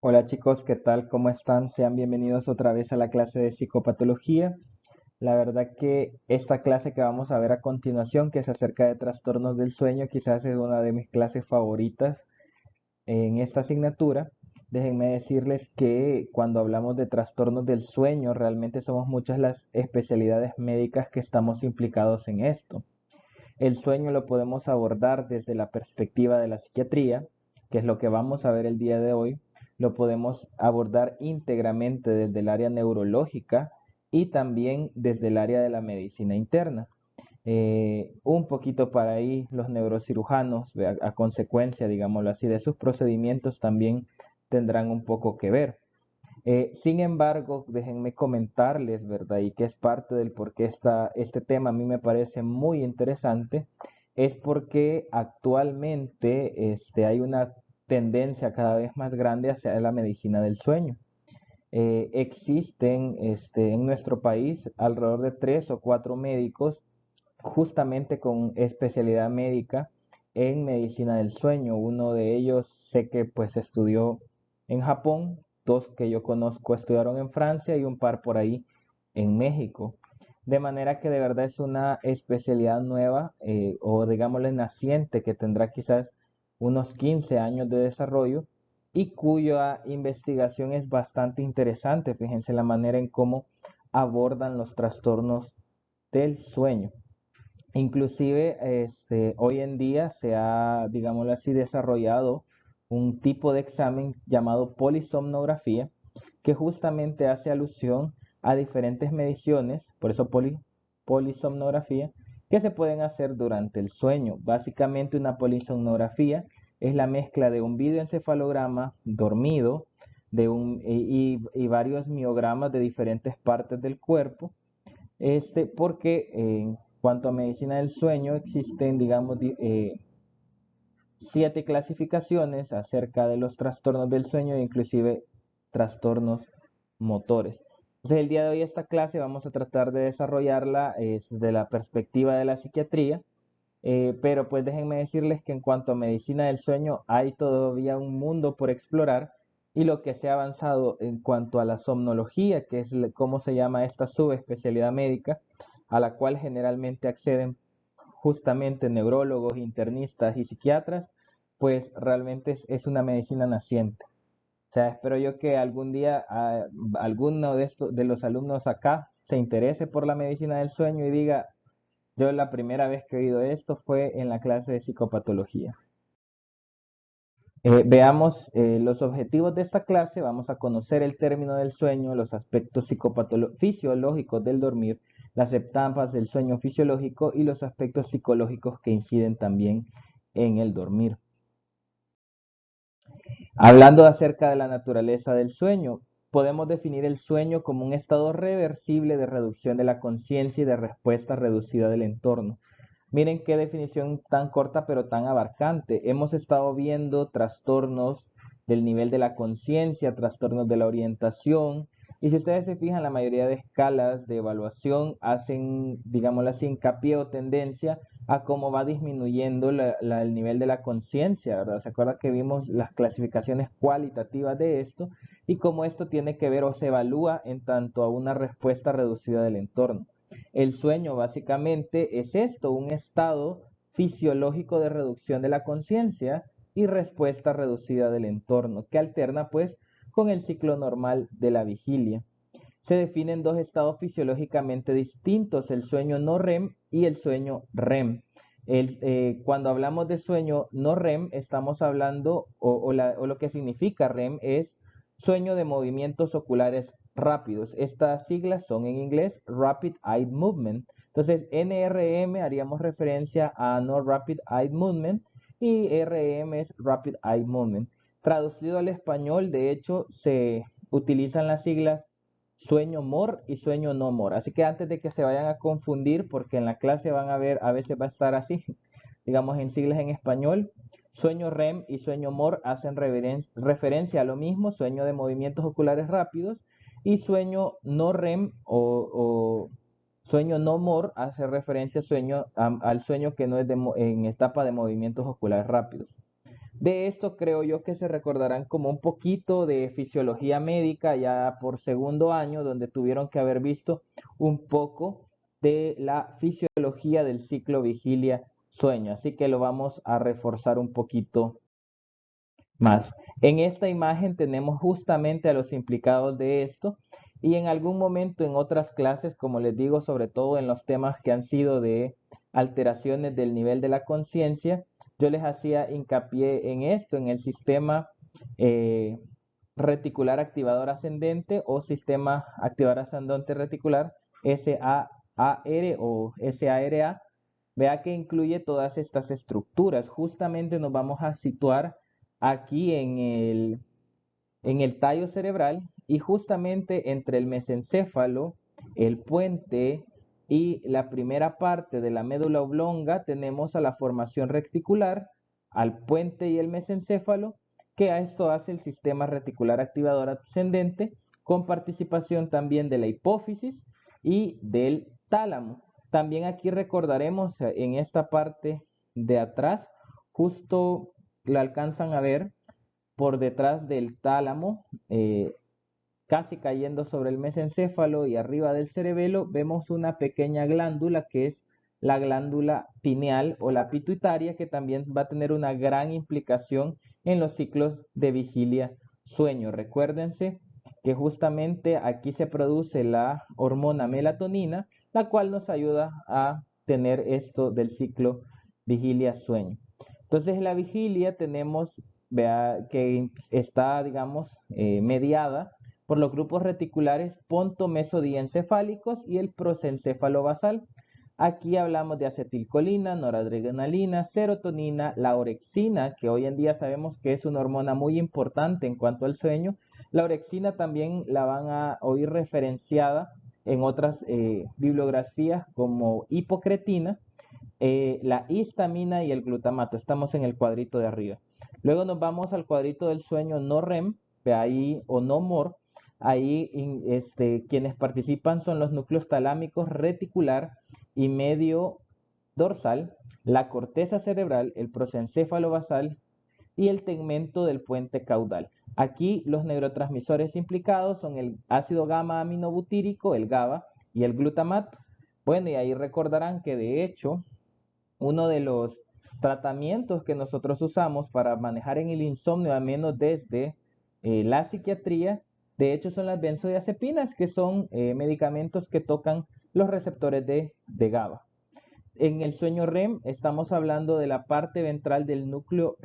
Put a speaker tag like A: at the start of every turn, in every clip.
A: Hola chicos, ¿qué tal? ¿Cómo están? Sean bienvenidos otra vez a la clase de psicopatología. La verdad que esta clase que vamos a ver a continuación, que es acerca de trastornos del sueño, quizás es una de mis clases favoritas en esta asignatura. Déjenme decirles que cuando hablamos de trastornos del sueño, realmente somos muchas las especialidades médicas que estamos implicados en esto. El sueño lo podemos abordar desde la perspectiva de la psiquiatría, que es lo que vamos a ver el día de hoy. Lo podemos abordar íntegramente desde el área neurológica y también desde el área de la medicina interna. Un poquito para ahí los neurocirujanos, a consecuencia, digámoslo así, de sus procedimientos también tendrán un poco que ver. Sin embargo, déjenme comentarles, ¿verdad? Y que es parte del por qué este tema a mí me parece muy interesante, es porque actualmente hay una tendencia cada vez más grande hacia la medicina del sueño. Existen en nuestro país alrededor de 3 o 4 médicos justamente con especialidad médica en medicina del sueño. Uno de ellos sé que pues estudió en Japón, dos que yo conozco estudiaron en Francia y un par por ahí en México. De manera que de verdad es una especialidad nueva o digámosle naciente que tendrá quizás unos 15 años de desarrollo y cuya investigación es bastante interesante. Fíjense la manera en cómo abordan los trastornos del sueño. Inclusive, hoy en día se ha, digámoslo así, desarrollado un tipo de examen llamado polisomnografía, que justamente hace alusión a diferentes mediciones, por eso polisomnografía, que se pueden hacer durante el sueño. Básicamente una polisomnografía es la mezcla de un videoencefalograma dormido y varios miogramas de diferentes partes del cuerpo porque en cuanto a medicina del sueño existen, digamos, 7 clasificaciones acerca de los trastornos del sueño e inclusive trastornos motores. Entonces, el día de hoy esta clase vamos a tratar de desarrollarla desde la perspectiva de la psiquiatría, pero pues déjenme decirles que en cuanto a medicina del sueño hay todavía un mundo por explorar y lo que se ha avanzado en cuanto a la somnología, que es cómo se llama esta subespecialidad médica, a la cual generalmente acceden justamente neurólogos, internistas y psiquiatras, pues realmente es una medicina naciente. O sea, espero yo que algún día alguno de los alumnos acá se interese por la medicina del sueño y diga, yo la primera vez que he oído esto fue en la clase de psicopatología. Veamos los objetivos de esta clase. Vamos a conocer el término del sueño, los aspectos fisiológicos del dormir, las etapas del sueño fisiológico y los aspectos psicológicos que inciden también en el dormir. Hablando acerca de la naturaleza del sueño, podemos definir el sueño como un estado reversible de reducción de la conciencia y de respuesta reducida del entorno. Miren qué definición tan corta pero tan abarcante. Hemos estado viendo trastornos del nivel de la conciencia, trastornos de la orientación, y si ustedes se fijan, la mayoría de escalas de evaluación hacen, digámoslo así, hincapié o tendencia a cómo va disminuyendo el nivel de la conciencia, ¿verdad? ¿Se acuerda que vimos las clasificaciones cualitativas de esto y cómo esto tiene que ver o se evalúa en tanto a una respuesta reducida del entorno? El sueño básicamente es esto, un estado fisiológico de reducción de la conciencia y respuesta reducida del entorno, que alterna pues con el ciclo normal de la vigilia. Se definen dos estados fisiológicamente distintos, el sueño no REM y el sueño REM. Cuando hablamos de sueño no REM, estamos hablando, o lo que significa REM es sueño de movimientos oculares rápidos. Estas siglas son en inglés Rapid Eye Movement. Entonces, NRM haríamos referencia a No Rapid Eye Movement y RM es Rapid Eye Movement. Traducido al español, de hecho, se utilizan las siglas sueño MOR y sueño no MOR. Así que antes de que se vayan a confundir, porque en la clase van a ver, a veces va a estar así, digamos en siglas en español, sueño REM y sueño MOR hacen referencia a lo mismo, sueño de movimientos oculares rápidos, y sueño no REM o sueño no MOR hace referencia al sueño que no es en etapa de movimientos oculares rápidos. De esto creo yo que se recordarán como un poquito de fisiología médica ya por segundo año, donde tuvieron que haber visto un poco de la fisiología del ciclo vigilia-sueño. Así que lo vamos a reforzar un poquito más. En esta imagen tenemos justamente a los implicados de esto y en algún momento en otras clases, como les digo, sobre todo en los temas que han sido de alteraciones del nivel de la conciencia, yo les hacía hincapié en esto, en el sistema eh, reticular activador ascendente o sistema activador ascendente reticular, SAR o SARA. Vea que incluye todas estas estructuras. Justamente nos vamos a situar aquí en el tallo cerebral y justamente entre el mesencéfalo, el puente y la primera parte de la médula oblonga tenemos a la formación reticular, al puente y el mesencéfalo, que a esto hace el sistema reticular activador ascendente con participación también de la hipófisis y del tálamo. También aquí recordaremos en esta parte de atrás, justo la alcanzan a ver por detrás del tálamo, casi cayendo sobre el mesencéfalo y arriba del cerebelo, vemos una pequeña glándula que es la glándula pineal o la pituitaria, que también va a tener una gran implicación en los ciclos de vigilia-sueño. Recuérdense que justamente aquí se produce la hormona melatonina, la cual nos ayuda a tener esto del ciclo vigilia-sueño. Entonces, la vigilia tenemos, vea, que está, digamos, mediada por los grupos reticulares pontomesodiencefálicos y el prosencéfalo basal. Aquí hablamos de acetilcolina, noradrenalina, serotonina, la orexina, que hoy en día sabemos que es una hormona muy importante en cuanto al sueño. La orexina también la van a oír referenciada en otras bibliografías como hipocretina, la histamina y el glutamato. Estamos en el cuadrito de arriba. Luego nos vamos al cuadrito del sueño no REM, de ahí o no MOR. Ahí quienes participan son los núcleos talámicos reticular y medio dorsal, la corteza cerebral, el prosencéfalo basal y el tegmento del puente caudal. Aquí los neurotransmisores implicados son el ácido gamma aminobutírico, el GABA, y el glutamato. Bueno, y ahí recordarán que de hecho uno de los tratamientos que nosotros usamos para manejar en el insomnio, al menos desde la psiquiatría, de hecho son las benzodiazepinas, que son medicamentos que tocan los receptores de GABA. En el sueño REM estamos hablando de la parte ventral del núcleo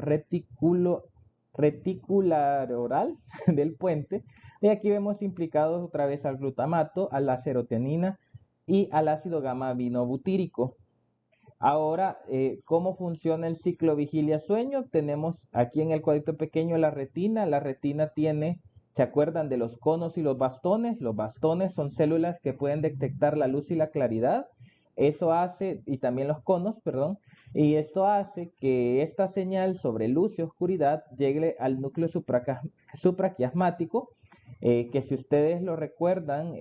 A: reticular oral del puente, y aquí vemos implicados otra vez al glutamato, a la serotonina y al ácido gamma aminobutírico. Ahora, ¿cómo funciona el ciclo vigilia-sueño? Tenemos aquí en el cuadrito pequeño la retina. La retina tiene, ¿se acuerdan de los conos y los bastones? Los bastones son células que pueden detectar la luz y la claridad. Eso hace, y también los conos, perdón, y esto hace que esta señal sobre luz y oscuridad llegue al núcleo supraquiasmático, que si ustedes lo recuerdan,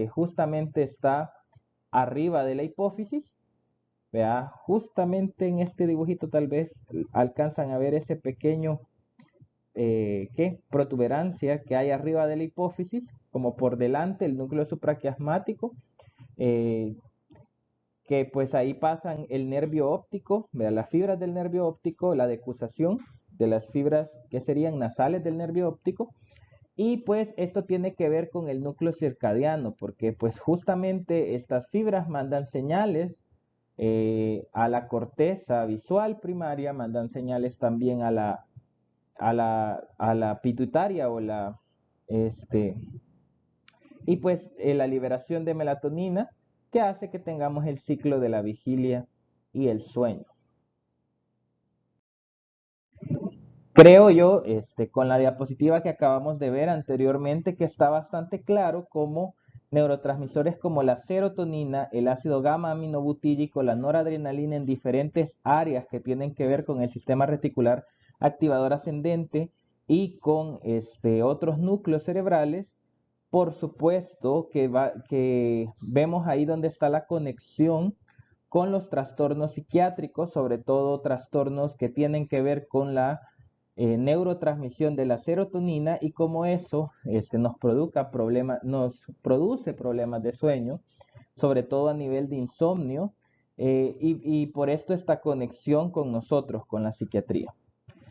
A: justamente está arriba de la hipófisis. Vea, justamente en este dibujito tal vez alcanzan a ver ese pequeño protuberancia que hay arriba de la hipófisis, como por delante el núcleo supraquiasmático, eh, que pues ahí pasan el nervio óptico, vea, las fibras del nervio óptico, la decusación de las fibras que serían nasales del nervio óptico, y pues esto tiene que ver con el núcleo circadiano, porque pues justamente estas fibras mandan señales a la corteza visual primaria, mandan señales también a la pituitaria o este, y pues la liberación de melatonina que hace que tengamos el ciclo de la vigilia y el sueño. Creo yo, con la diapositiva que acabamos de ver anteriormente, que está bastante claro cómo neurotransmisores como la serotonina, el ácido gamma aminobutírico, la noradrenalina en diferentes áreas que tienen que ver con el sistema reticular activador ascendente y con otros núcleos cerebrales, por supuesto que vemos ahí donde está la conexión con los trastornos psiquiátricos, sobre todo trastornos que tienen que ver con la neurotransmisión de la serotonina y cómo eso nos produce problemas de sueño, sobre todo a nivel de insomnio, y por esto esta conexión con nosotros, con la psiquiatría.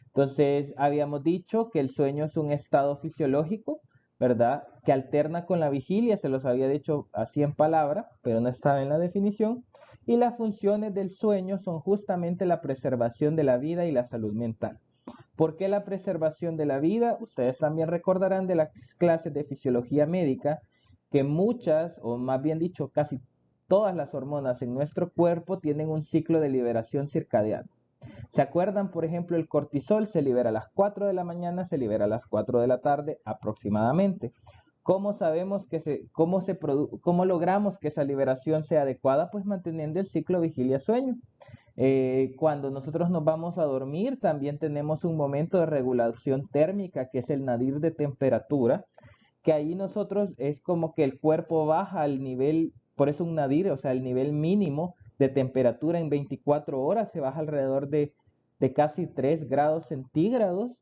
A: Entonces, habíamos dicho que el sueño es un estado fisiológico, ¿verdad? Que alterna con la vigilia, se los había dicho así en palabras, pero no estaba en la definición. Y las funciones del sueño son justamente la preservación de la vida y la salud mental. ¿Por qué la preservación de la vida? Ustedes también recordarán de las clases de fisiología médica que muchas, o más bien dicho, casi todas las hormonas en nuestro cuerpo tienen un ciclo de liberación circadiana. ¿Se acuerdan? Por ejemplo, el cortisol se libera a las 4 de la mañana, se libera a las 4 de la tarde aproximadamente. ¿Cómo sabemos cómo logramos que esa liberación sea adecuada? Pues manteniendo el ciclo vigilia-sueño. Cuando nosotros nos vamos a dormir, también tenemos un momento de regulación térmica, que es el nadir de temperatura, que ahí nosotros es como que el cuerpo baja al nivel, por eso un nadir, o sea, el nivel mínimo de temperatura en 24 horas se baja alrededor de casi 3 grados centígrados,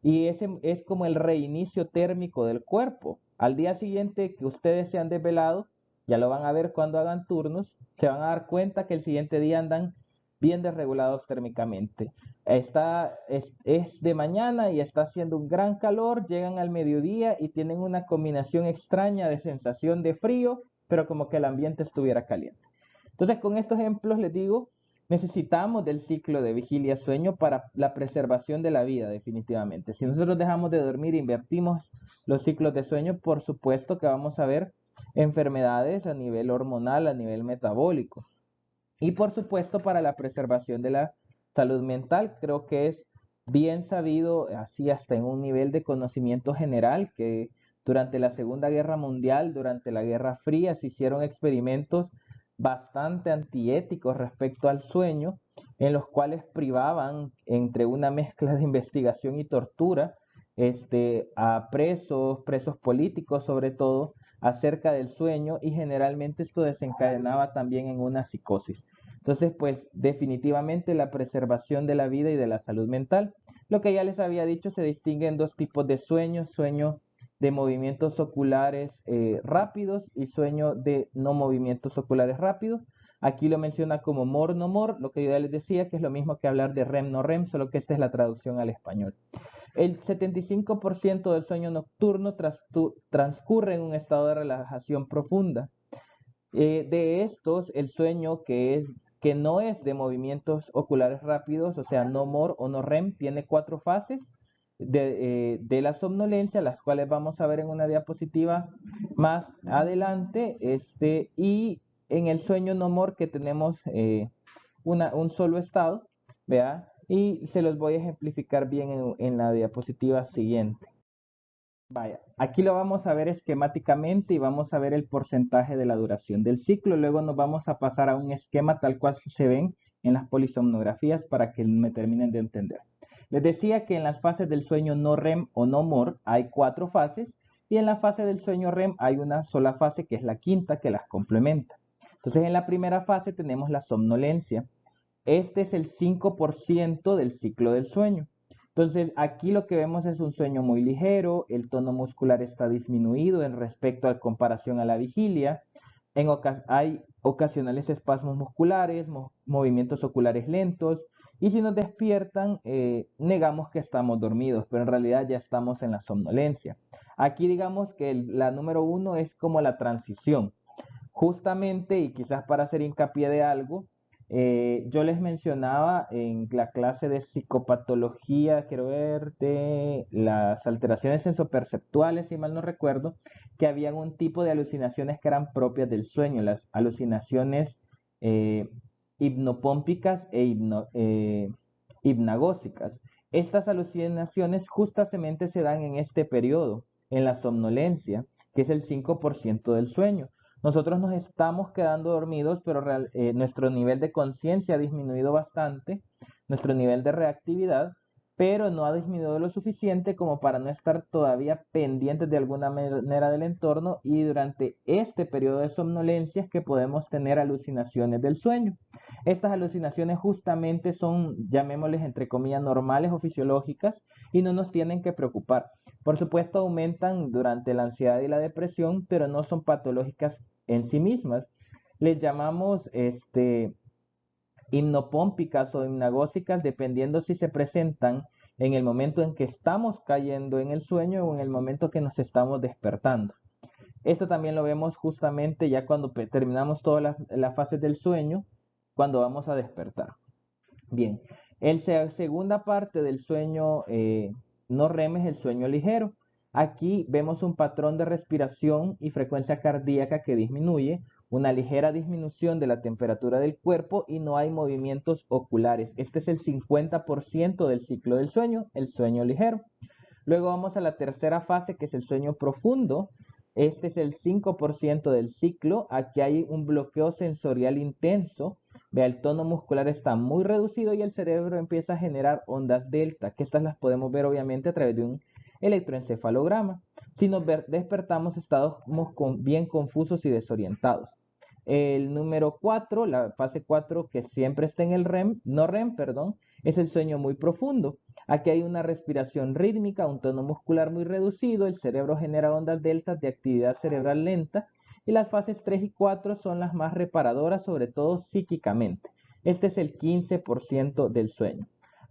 A: y ese es como el reinicio térmico del cuerpo. Al día siguiente que ustedes se han desvelado, ya lo van a ver cuando hagan turnos, se van a dar cuenta que el siguiente día andan bien desregulados térmicamente. Es de mañana y está haciendo un gran calor, llegan al mediodía y tienen una combinación extraña de sensación de frío, pero como que el ambiente estuviera caliente. Entonces, con estos ejemplos les digo, necesitamos del ciclo de vigilia-sueño para la preservación de la vida, definitivamente. Si nosotros dejamos de dormir e invertimos los ciclos de sueño, por supuesto que vamos a ver enfermedades a nivel hormonal, a nivel metabólico. Y por supuesto, para la preservación de la salud mental, creo que es bien sabido, así hasta en un nivel de conocimiento general, que durante la Segunda Guerra Mundial, durante la Guerra Fría, se hicieron experimentos bastante antiéticos respecto al sueño, en los cuales privaban, entre una mezcla de investigación y tortura, a presos políticos sobre todo, acerca del sueño, y generalmente esto desencadenaba también en una psicosis. Entonces, pues definitivamente la preservación de la vida y de la salud mental. Lo que ya les había dicho, se distingue en dos tipos de sueños: sueño de movimientos oculares rápidos y sueño de no movimientos oculares rápidos. Aquí lo menciona como MOR no MOR, lo que yo ya les decía, que es lo mismo que hablar de REM no REM, solo que esta es la traducción al español. El 75% del sueño nocturno transcurre en un estado de relajación profunda. De estos, el sueño que no es de movimientos oculares rápidos, o sea, no MOR o no REM, tiene 4 fases de la somnolencia, las cuales vamos a ver en una diapositiva más adelante, y en el sueño no MOR que tenemos un solo estado, ¿vea? Y se los voy a ejemplificar bien en la diapositiva siguiente. Vaya, aquí lo vamos a ver esquemáticamente y vamos a ver el porcentaje de la duración del ciclo. Luego nos vamos a pasar a un esquema tal cual se ven en las polisomnografías para que me terminen de entender. Les decía que en las fases del sueño no REM o no MOR hay 4 fases, y en la fase del sueño REM hay una sola fase, que es la quinta, que las complementa. Entonces, en la primera fase tenemos la somnolencia. Este es el 5% del ciclo del sueño. Entonces, aquí lo que vemos es un sueño muy ligero, el tono muscular está disminuido en respecto a comparación a la vigilia, hay ocasionales espasmos musculares, movimientos oculares lentos, y si nos despiertan, negamos que estamos dormidos, pero en realidad ya estamos en la somnolencia. Aquí digamos que la número 1 es como la transición. Justamente, y quizás para hacer hincapié de algo, yo les mencionaba en la clase de psicopatología, quiero ver, de las alteraciones sensoperceptuales, si mal no recuerdo, que habían un tipo de alucinaciones que eran propias del sueño, las alucinaciones eh, hipnopómpicas hipnagógicas. Estas alucinaciones justamente se dan en este periodo, en la somnolencia, que es el 5% del sueño. Nosotros nos estamos quedando dormidos, pero nuestro nivel de conciencia ha disminuido bastante, nuestro nivel de reactividad, pero no ha disminuido lo suficiente como para no estar todavía pendientes de alguna manera del entorno, y durante este periodo de somnolencia es que podemos tener alucinaciones del sueño. Estas alucinaciones justamente son, llamémosles entre comillas, normales o fisiológicas, y no nos tienen que preocupar. Por supuesto, aumentan durante la ansiedad y la depresión, pero no son patológicas en sí mismas. Les llamamos hipnopómpicas o hipnagógicas dependiendo si se presentan en el momento en que estamos cayendo en el sueño o en el momento que nos estamos despertando. Esto también lo vemos justamente ya cuando terminamos todas las fases del sueño, cuando vamos a despertar. Bien, la segunda parte del sueño no REM es el sueño ligero. Aquí vemos un patrón de respiración y frecuencia cardíaca que disminuye, una ligera disminución de la temperatura del cuerpo y no hay movimientos oculares. Este es el 50% del ciclo del sueño, el sueño ligero. Luego vamos a la tercera fase, que es el sueño profundo. Este es el 5% del ciclo. Aquí hay un bloqueo sensorial intenso. Vea, el tono muscular está muy reducido y el cerebro empieza a generar ondas delta, que estas las podemos ver obviamente a través de un electroencefalograma. Si nos despertamos, estamos bien confusos y desorientados. El número 4, la fase 4, que siempre está en el REM, no REM, perdón, es el sueño muy profundo. Aquí hay una respiración rítmica, un tono muscular muy reducido, el cerebro genera ondas deltas de actividad cerebral lenta y las fases 3 y 4 son las más reparadoras, sobre todo psíquicamente. Este es el 15% del sueño.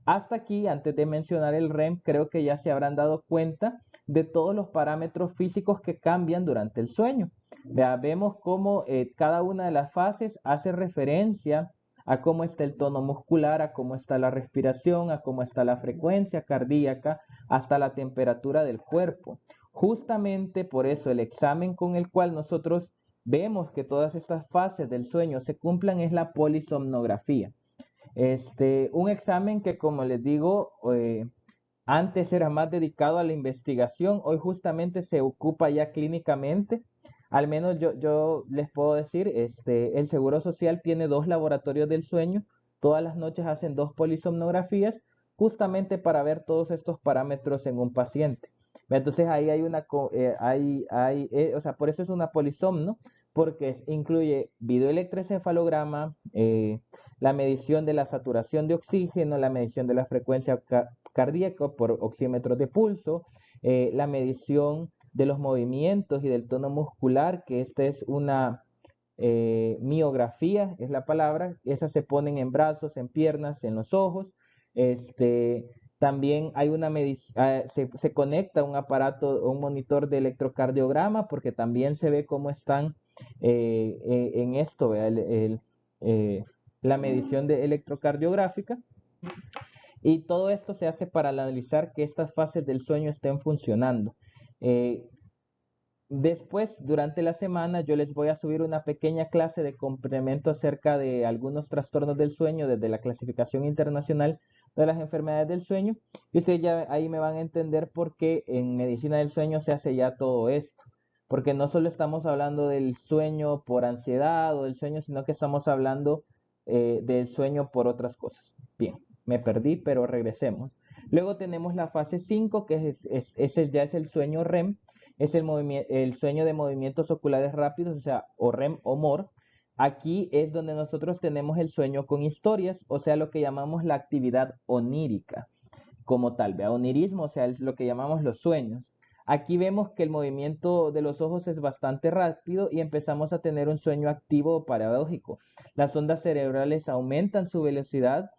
A: Hasta aquí, antes de mencionar el REM, creo que ya se habrán dado cuenta de todos los parámetros físicos que cambian durante el sueño. Vemos cómo cada una de las fases hace referencia a cómo está el tono muscular, a cómo está la respiración, a cómo está la frecuencia cardíaca, hasta la temperatura del cuerpo. Justamente por eso el examen con el cual nosotros vemos que todas estas fases del sueño se cumplan es la polisomnografía. Un examen que, como les digo, antes era más dedicado a la investigación, hoy justamente se ocupa ya clínicamente. Al menos yo les puedo decir, el Seguro Social tiene 2 laboratorios del sueño, todas las noches hacen 2 polisomnografías, justamente para ver todos estos parámetros en un paciente. Entonces ahí hay o sea, por eso es una polisomno, porque incluye videoelectroencefalograma, la medición de la saturación de oxígeno, la medición de la frecuencia cardíaca por oxímetros de pulso, la medición de los movimientos y del tono muscular, que esta es una miografía, es la palabra, esas se ponen en brazos, en piernas, en los ojos. También hay una se conecta un aparato, un monitor de electrocardiograma, porque también se ve cómo están en esto, ¿vea? La medición de electrocardiográfica. Y todo esto se hace para analizar que estas fases del sueño estén funcionando. Después, durante la semana, yo les voy a subir una pequeña clase de complemento acerca de algunos trastornos del sueño desde la clasificación internacional de las enfermedades del sueño. Y ustedes ya ahí me van a entender por qué en medicina del sueño se hace ya todo esto. Porque no solo estamos hablando del sueño por ansiedad o del sueño, sino que estamos hablando del sueño por otras cosas. Bien, me perdí, pero regresemos. Luego tenemos la fase 5, que ese ya es el sueño REM, es el sueño de movimientos oculares rápidos, o sea, o REM o MOR. Aquí es donde nosotros tenemos el sueño con historias, o sea, lo que llamamos la actividad onírica, como tal, ¿vea? Onirismo, o sea, es lo que llamamos los sueños. Aquí vemos que el movimiento de los ojos es bastante rápido y empezamos a tener un sueño activo o paradójico. Las ondas cerebrales aumentan su velocidad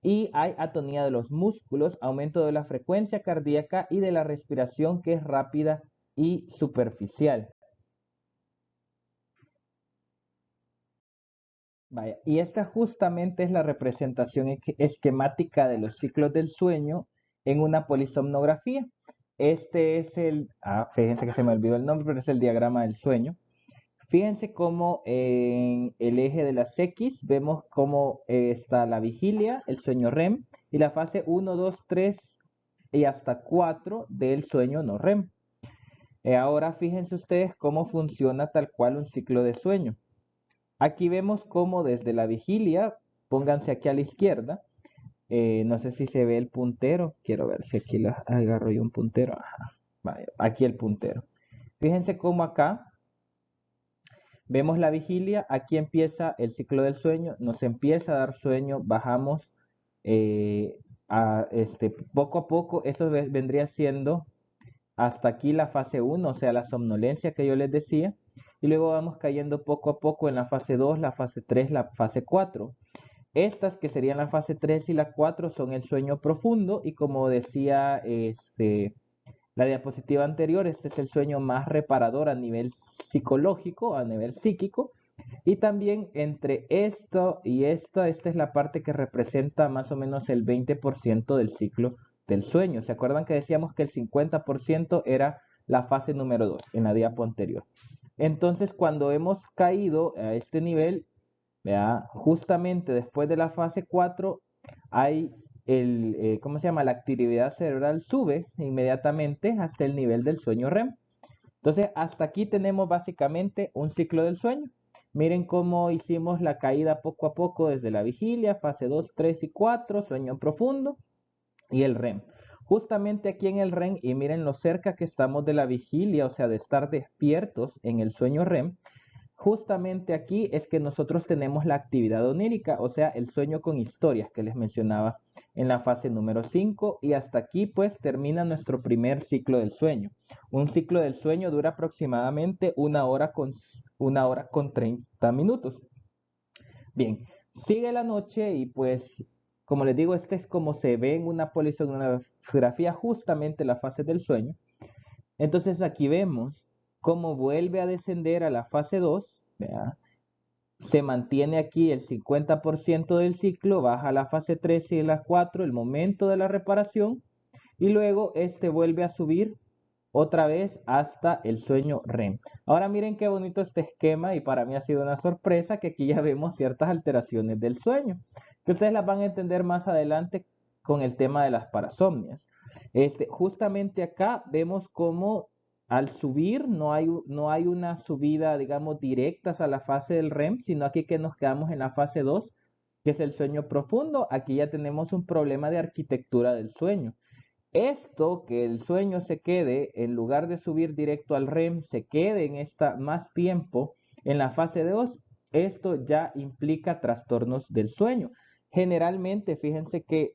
A: y hay atonía de los músculos, aumento de la frecuencia cardíaca y de la respiración, que es rápida y superficial. Vaya, y esta justamente es la representación esquemática de los ciclos del sueño en una polisomnografía. Este es fíjense que se me olvidó el nombre, pero es el diagrama del sueño. Fíjense cómo en el eje de las X vemos cómo está la vigilia, el sueño REM, y la fase 1, 2, 3 y hasta 4 del sueño no REM. Ahora fíjense ustedes cómo funciona tal cual un ciclo de sueño. Aquí vemos cómo desde la vigilia, pónganse aquí a la izquierda, no sé si se ve el puntero, quiero ver si aquí agarro yo un puntero, ajá, vaya, aquí el puntero. Fíjense cómo acá vemos la vigilia, aquí empieza el ciclo del sueño, nos empieza a dar sueño, bajamos poco a poco, eso vendría siendo hasta aquí la fase uno, o sea, la somnolencia que yo les decía, y luego vamos cayendo poco a poco en la fase 2, la fase 3, la fase 4. Estas que serían la fase 3 y la 4 son el sueño profundo y como decía la diapositiva anterior, este es el sueño más reparador a nivel psicológico, a nivel psíquico. Y también entre esto y esta es la parte que representa más o menos el 20% del ciclo del sueño. ¿Se acuerdan que decíamos que el 50% era la fase número 2 en la diapo anterior? Entonces, cuando hemos caído a este nivel, ¿vea? Justamente después de la fase 4 hay ¿cómo se llama? La actividad cerebral sube inmediatamente hasta el nivel del sueño REM. Entonces, hasta aquí tenemos básicamente un ciclo del sueño. Miren cómo hicimos la caída poco a poco desde la vigilia, fase 2, 3 y 4, sueño profundo y el REM. Justamente aquí en el REM, y miren lo cerca que estamos de la vigilia, o sea, de estar despiertos en el sueño REM, justamente aquí es que nosotros tenemos la actividad onírica, o sea, el sueño con historias que les mencionaba en la fase número 5 y hasta aquí pues termina nuestro primer ciclo del sueño. Un ciclo del sueño dura aproximadamente una hora con 30 minutos. Bien, sigue la noche y pues como les digo, este es como se ve en una polisomnografía justamente la fase del sueño. Entonces aquí vemos cómo vuelve a descender a la fase 2, ¿vea? Se mantiene aquí el 50% del ciclo, baja a la fase 3 y la 4, el momento de la reparación, y luego este vuelve a subir otra vez hasta el sueño REM. Ahora miren qué bonito este esquema y para mí ha sido una sorpresa que aquí ya vemos ciertas alteraciones del sueño, que ustedes las van a entender más adelante con el tema de las parasomnias. Justamente acá vemos cómo al subir no hay una subida, digamos, directa a la fase del REM, sino aquí que nos quedamos en la fase 2, que es el sueño profundo. Aquí ya tenemos un problema de arquitectura del sueño. Esto, que el sueño se quede, en lugar de subir directo al REM, se quede en esta más tiempo en la fase 2, esto ya implica trastornos del sueño. Generalmente, fíjense que,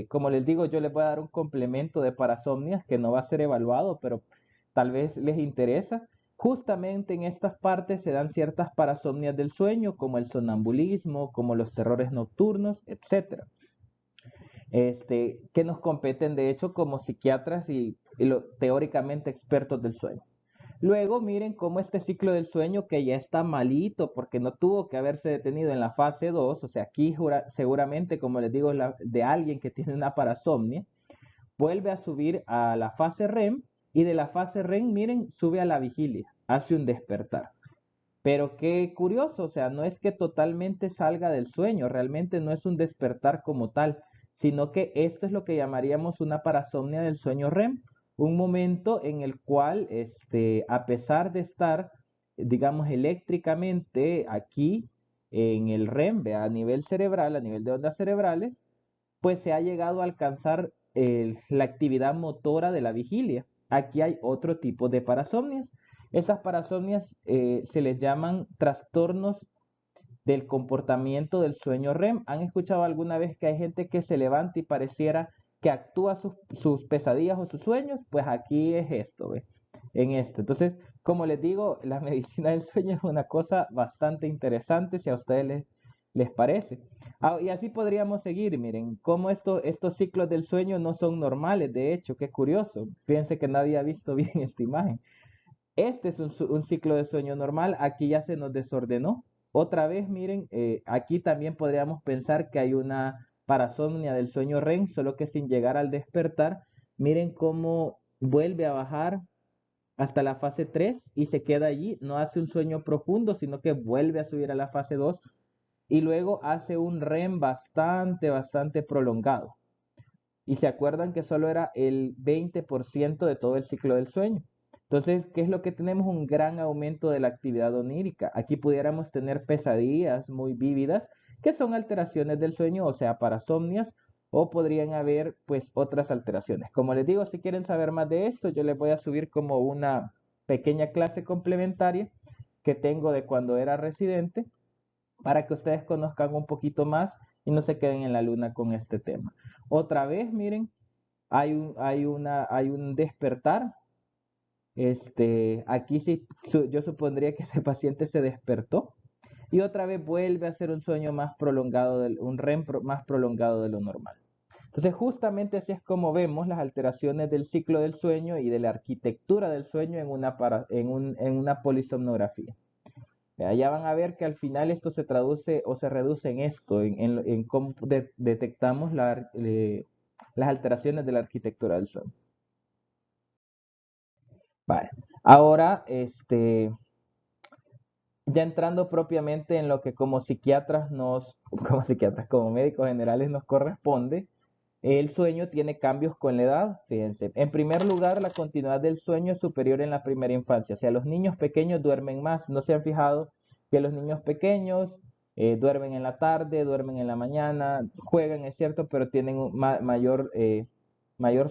A: como les digo, yo les voy a dar un complemento de parasomnias que no va a ser evaluado, pero tal vez les interesa. Justamente en estas partes se dan ciertas parasomnias del sueño, como el sonambulismo, como los terrores nocturnos, etcétera, que nos competen de hecho como psiquiatras y teóricamente expertos del sueño. Luego miren cómo este ciclo del sueño que ya está malito porque no tuvo que haberse detenido en la fase 2, o sea, aquí seguramente, como les digo, de alguien que tiene una parasomnia, vuelve a subir a la fase REM y de la fase REM, miren, sube a la vigilia, hace un despertar. Pero qué curioso, o sea, no es que totalmente salga del sueño, realmente no es un despertar como tal, sino que esto es lo que llamaríamos una parasomnia del sueño REM, un momento en el cual, a pesar de estar, digamos, eléctricamente aquí en el REM, a nivel cerebral, a nivel de ondas cerebrales, pues se ha llegado a alcanzar la actividad motora de la vigilia. Aquí hay otro tipo de parasomnias. Estas parasomnias se les llaman trastornos del comportamiento del sueño REM. ¿Han escuchado alguna vez que hay gente que se levanta y pareciera que actúa sus pesadillas o sus sueños? Pues aquí es esto, ¿ve? En esto. Entonces, como les digo, la medicina del sueño es una cosa bastante interesante si a ustedes les parece. Y así podríamos seguir, miren, cómo estos ciclos del sueño no son normales, de hecho, qué curioso. Fíjense que nadie ha visto bien esta imagen. Este es un ciclo de sueño normal, aquí ya se nos desordenó. Otra vez, miren, aquí también podríamos pensar que hay una parasomnia del sueño REM, solo que sin llegar al despertar. Miren cómo vuelve a bajar hasta la fase 3 y se queda allí, no hace un sueño profundo, sino que vuelve a subir a la fase 2 y luego hace un REM bastante prolongado. Y se acuerdan que solo era el 20% de todo el ciclo del sueño. Entonces, ¿qué es lo que tenemos? Un gran aumento de la actividad onírica. Aquí pudiéramos tener pesadillas muy vívidas, que son alteraciones del sueño, o sea, parasomnias, o podrían haber pues otras alteraciones. Como les digo, si quieren saber más de esto, yo les voy a subir como una pequeña clase complementaria que tengo de cuando era residente para que ustedes conozcan un poquito más y no se queden en la luna con este tema. Otra vez, miren, hay un despertar. Aquí sí, yo supondría que ese paciente se despertó y otra vez vuelve a ser un sueño más prolongado, un REM más prolongado de lo normal. Entonces, justamente así es como vemos las alteraciones del ciclo del sueño y de la arquitectura del sueño en una polisomnografía. Ya van a ver que al final esto se traduce o se reduce en esto, en cómo detectamos las alteraciones de la arquitectura del sueño. Vale. Ahora, ya entrando propiamente en lo que como psiquiatras como médicos generales nos corresponde, el sueño tiene cambios con la edad, fíjense. En primer lugar, la continuidad del sueño es superior en la primera infancia. O sea, los niños pequeños duermen más. ¿No se han fijado que los niños pequeños duermen en la tarde, duermen en la mañana, juegan, es cierto, pero tienen un mayor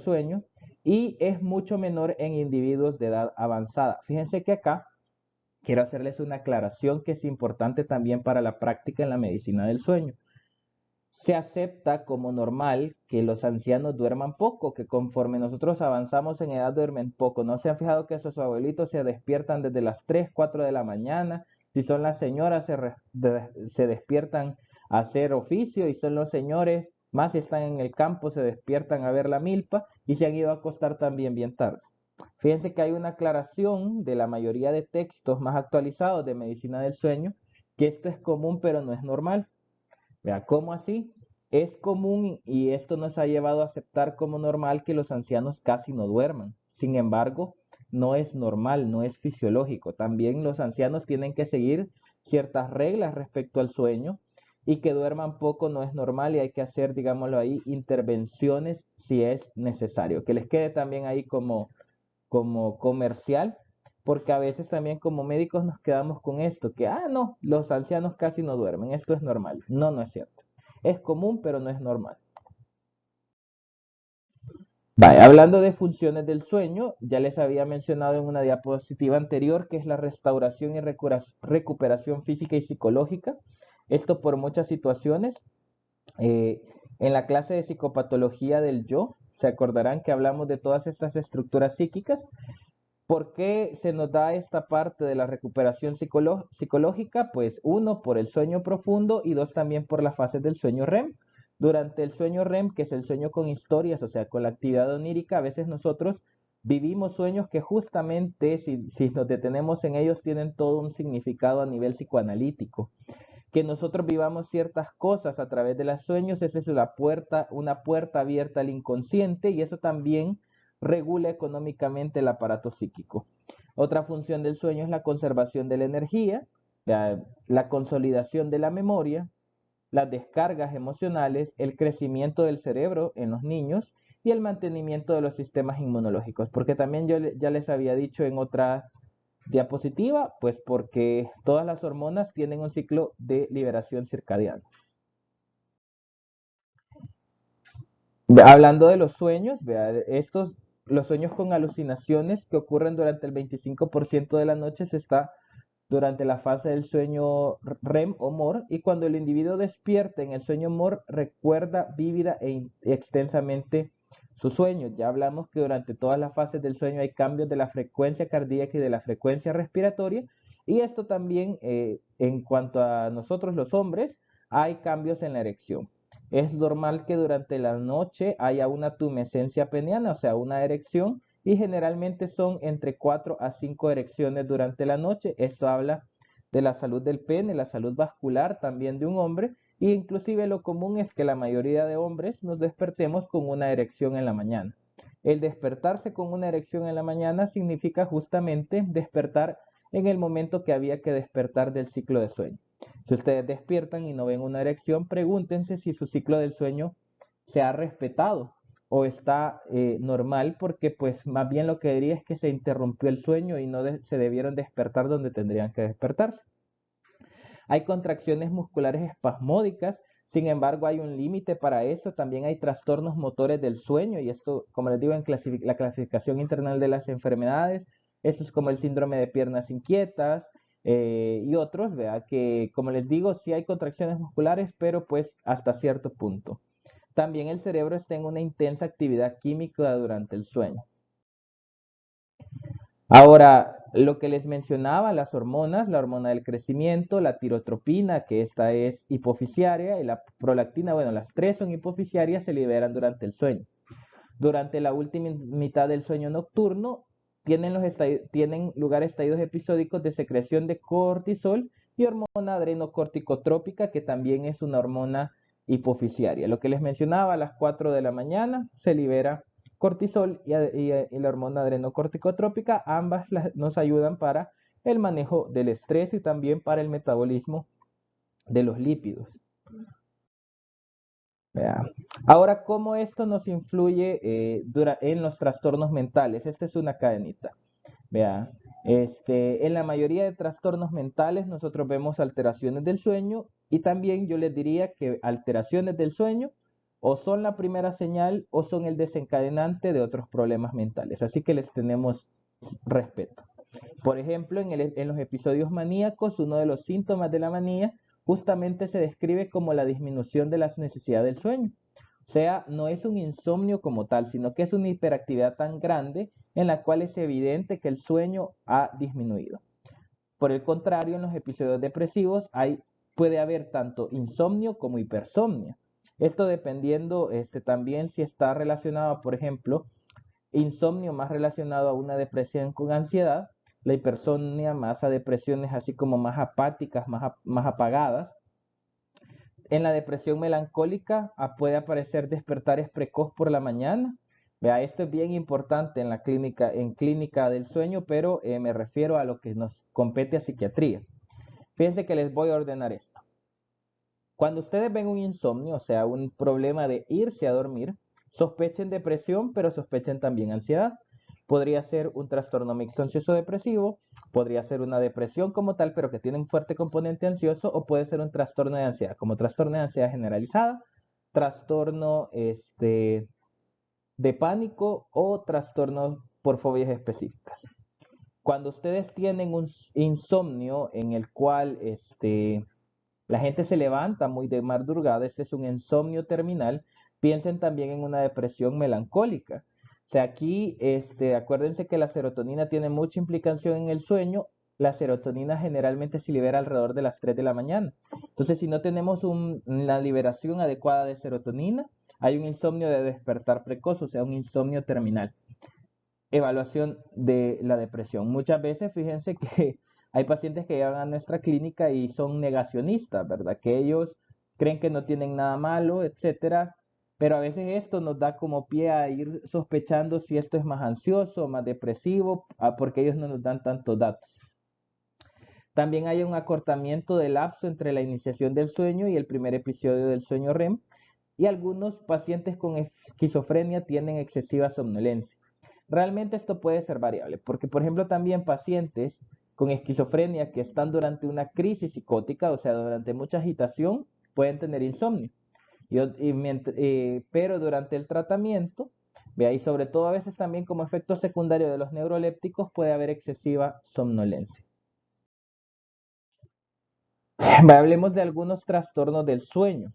A: sueño? Y es mucho menor en individuos de edad avanzada. Fíjense que acá quiero hacerles una aclaración que es importante también para la práctica en la medicina del sueño. Se acepta como normal que los ancianos duerman poco, que conforme nosotros avanzamos en edad duermen poco. ¿No se han fijado que sus abuelitos se despiertan desde las 3, 4 de la mañana? Si son las señoras, se despiertan a hacer oficio, y son los señores, más si están en el campo, se despiertan a ver la milpa y se han ido a acostar también bien tarde. Fíjense que hay una aclaración de la mayoría de textos más actualizados de medicina del sueño, que esto es común pero no es normal. Vea, ¿cómo así? Es común y esto nos ha llevado a aceptar como normal que los ancianos casi no duerman. Sin embargo, no es normal, no es fisiológico. También los ancianos tienen que seguir ciertas reglas respecto al sueño, y que duerman poco no es normal y hay que hacer, digámoslo ahí, intervenciones si es necesario. Que les quede también ahí como comercial, porque a veces también como médicos nos quedamos con esto, que, no, los ancianos casi no duermen, esto es normal. No, no es cierto. Es común, pero no es normal. Vale, hablando de funciones del sueño, ya les había mencionado en una diapositiva anterior que es la restauración y recuperación física y psicológica. Esto por muchas situaciones. Eh, en la clase de psicopatología del yo, se acordarán que hablamos de todas estas estructuras psíquicas. ¿Por qué se nos da esta parte de la recuperación psicológica? Pues uno, por el sueño profundo, y dos, también por las fases del sueño REM. Durante el sueño REM, que es el sueño con historias, o sea, con la actividad onírica, a veces nosotros vivimos sueños que justamente, si nos detenemos en ellos, tienen todo un significado a nivel psicoanalítico. Que nosotros vivamos ciertas cosas a través de los sueños, esa es una puerta abierta al inconsciente, y eso también regula económicamente el aparato psíquico. Otra función del sueño es la conservación de la energía, la consolidación de la memoria, las descargas emocionales, el crecimiento del cerebro en los niños y el mantenimiento de los sistemas inmunológicos. Porque también yo ya les había dicho en otra diapositiva, pues porque todas las hormonas tienen un ciclo de liberación circadiana. Hablando de los sueños, los sueños con alucinaciones que ocurren durante el 25% de la noche se está durante la fase del sueño REM o MOR, y cuando el individuo despierta en el sueño MOR recuerda vívida e extensamente su sueño. Ya hablamos que durante todas las fases del sueño hay cambios de la frecuencia cardíaca y de la frecuencia respiratoria, y esto también en cuanto a nosotros los hombres, hay cambios en la erección. Es normal que durante la noche haya una tumescencia peniana, o sea, una erección, y generalmente son entre 4 a 5 erecciones durante la noche. Esto habla de la salud del pene, la salud vascular también de un hombre, e inclusive lo común es que la mayoría de hombres nos despertemos con una erección en la mañana. El despertarse con una erección en la mañana significa justamente despertar en el momento que había que despertar del ciclo de sueño. Si ustedes despiertan y no ven una erección, pregúntense si su ciclo del sueño se ha respetado o está normal, porque pues más bien lo que diría es que se interrumpió el sueño y no se debieron despertar donde tendrían que despertarse. Hay contracciones musculares espasmódicas, sin embargo hay un límite para eso. También hay trastornos motores del sueño, y esto, como les digo, en la clasificación internacional de las enfermedades, esto es como el síndrome de piernas inquietas, y otros, vea que, como les digo, sí hay contracciones musculares, pero pues hasta cierto punto. También el cerebro está en una intensa actividad química durante el sueño. Ahora, lo que les mencionaba, las hormonas, la hormona del crecimiento, la tirotropina, que esta es hipofisiaria, y la prolactina, bueno, las tres son hipofisiarias, se liberan durante el sueño. Durante la última mitad del sueño nocturno tienen lugar estadios episódicos de secreción de cortisol y hormona adrenocorticotrópica, que también es una hormona hipofisiaria. Lo que les mencionaba, a las 4 de la mañana se libera cortisol y la hormona adrenocorticotrópica. Ambas nos ayudan para el manejo del estrés y también para el metabolismo de los lípidos. Vea. Ahora, ¿cómo esto nos influye en los trastornos mentales? Esta es una cadenita. Vea, en la mayoría de trastornos mentales nosotros vemos alteraciones del sueño y también yo les diría que alteraciones del sueño o son la primera señal o son el desencadenante de otros problemas mentales. Así que les tenemos respeto. Por ejemplo, en los episodios maníacos, uno de los síntomas de la manía justamente se describe como la disminución de las necesidades del sueño. O sea, no es un insomnio como tal, sino que es una hiperactividad tan grande en la cual es evidente que el sueño ha disminuido. Por el contrario, en los episodios depresivos puede haber tanto insomnio como hipersomnia. Esto dependiendo también si está relacionado, por ejemplo, insomnio más relacionado a una depresión con ansiedad, la hipersomnia más a depresiones así como más apáticas, más apagadas. En la depresión melancólica puede aparecer despertares precoz por la mañana. Vea, esto es bien importante en clínica del sueño, pero me refiero a lo que nos compete a psiquiatría. Fíjense que les voy a ordenar esto. Cuando ustedes ven un insomnio, o sea, un problema de irse a dormir, sospechen depresión, pero sospechen también ansiedad. Podría ser un trastorno mixto ansioso depresivo, podría ser una depresión como tal, pero que tiene un fuerte componente ansioso, o puede ser un trastorno de ansiedad, como trastorno de ansiedad generalizada, trastorno de pánico o trastornos por fobias específicas. Cuando ustedes tienen un insomnio en el cual la gente se levanta muy de madrugada, este es un insomnio terminal, piensen también en una depresión melancólica. O sea, aquí, acuérdense que la serotonina tiene mucha implicación en el sueño. La serotonina generalmente se libera alrededor de las 3 de la mañana. Entonces, si no tenemos una liberación adecuada de serotonina, hay un insomnio de despertar precoz, o sea, un insomnio terminal. Evaluación de la depresión. Muchas veces, fíjense que hay pacientes que llegan a nuestra clínica y son negacionistas, ¿verdad? Que ellos creen que no tienen nada malo, etcétera, pero a veces esto nos da como pie a ir sospechando si esto es más ansioso, más depresivo, porque ellos no nos dan tantos datos. También hay un acortamiento del lapso entre la iniciación del sueño y el primer episodio del sueño REM, y algunos pacientes con esquizofrenia tienen excesiva somnolencia. Realmente esto puede ser variable, porque por ejemplo también pacientes con esquizofrenia que están durante una crisis psicótica, o sea, durante mucha agitación, pueden tener insomnio. Pero durante el tratamiento, y sobre todo a veces también como efecto secundario de los neurolépticos, puede haber excesiva somnolencia. Hablemos de algunos trastornos del sueño.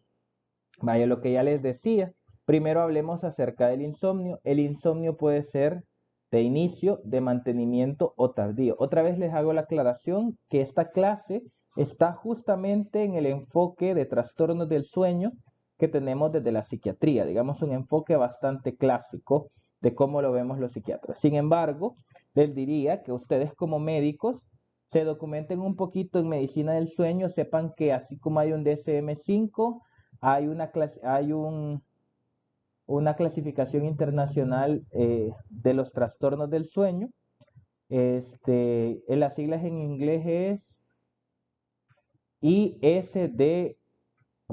A: Vaya, lo que ya les decía, primero hablemos acerca del insomnio. El insomnio puede ser de inicio, de mantenimiento o tardío. Otra vez les hago la aclaración que esta clase está justamente en el enfoque de trastornos del sueño que tenemos desde la psiquiatría, digamos un enfoque bastante clásico de cómo lo vemos los psiquiatras. Sin embargo, les diría que ustedes como médicos se documenten un poquito en medicina del sueño, sepan que así como hay un DSM-5, hay una clasificación internacional de los trastornos del sueño. En las siglas en inglés es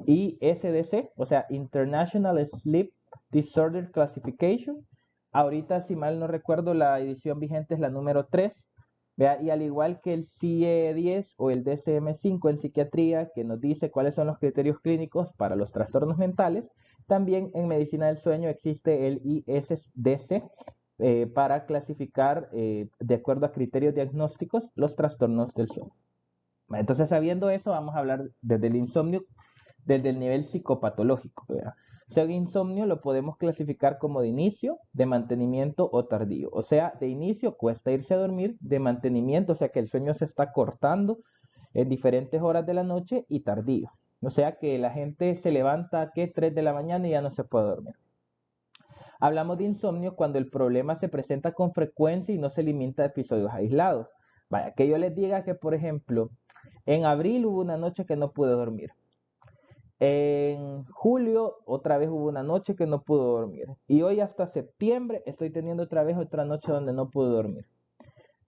A: ISDC, o sea, International Sleep Disorder Classification. Ahorita, si mal no recuerdo, la edición vigente es la número 3. ¿Vea? Y al igual que el CIE-10 o el DSM-5 en psiquiatría, que nos dice cuáles son los criterios clínicos para los trastornos mentales, también en medicina del sueño existe el ISDC para clasificar de acuerdo a criterios diagnósticos los trastornos del sueño. Entonces, sabiendo eso, vamos a hablar desde el insomnio, desde el nivel psicopatológico, ¿verdad? O sea, el insomnio lo podemos clasificar como de inicio, de mantenimiento o tardío. O sea, de inicio cuesta irse a dormir, de mantenimiento, o sea que el sueño se está cortando en diferentes horas de la noche, y tardío. O sea que la gente se levanta que 3 de la mañana y ya no se puede dormir. Hablamos de insomnio cuando el problema se presenta con frecuencia y no se limita a episodios aislados. Vaya, que yo les diga que, por ejemplo, en abril hubo una noche que no pude dormir. En julio otra vez hubo una noche que no pude dormir. Y hoy hasta septiembre estoy teniendo otra vez otra noche donde no pude dormir.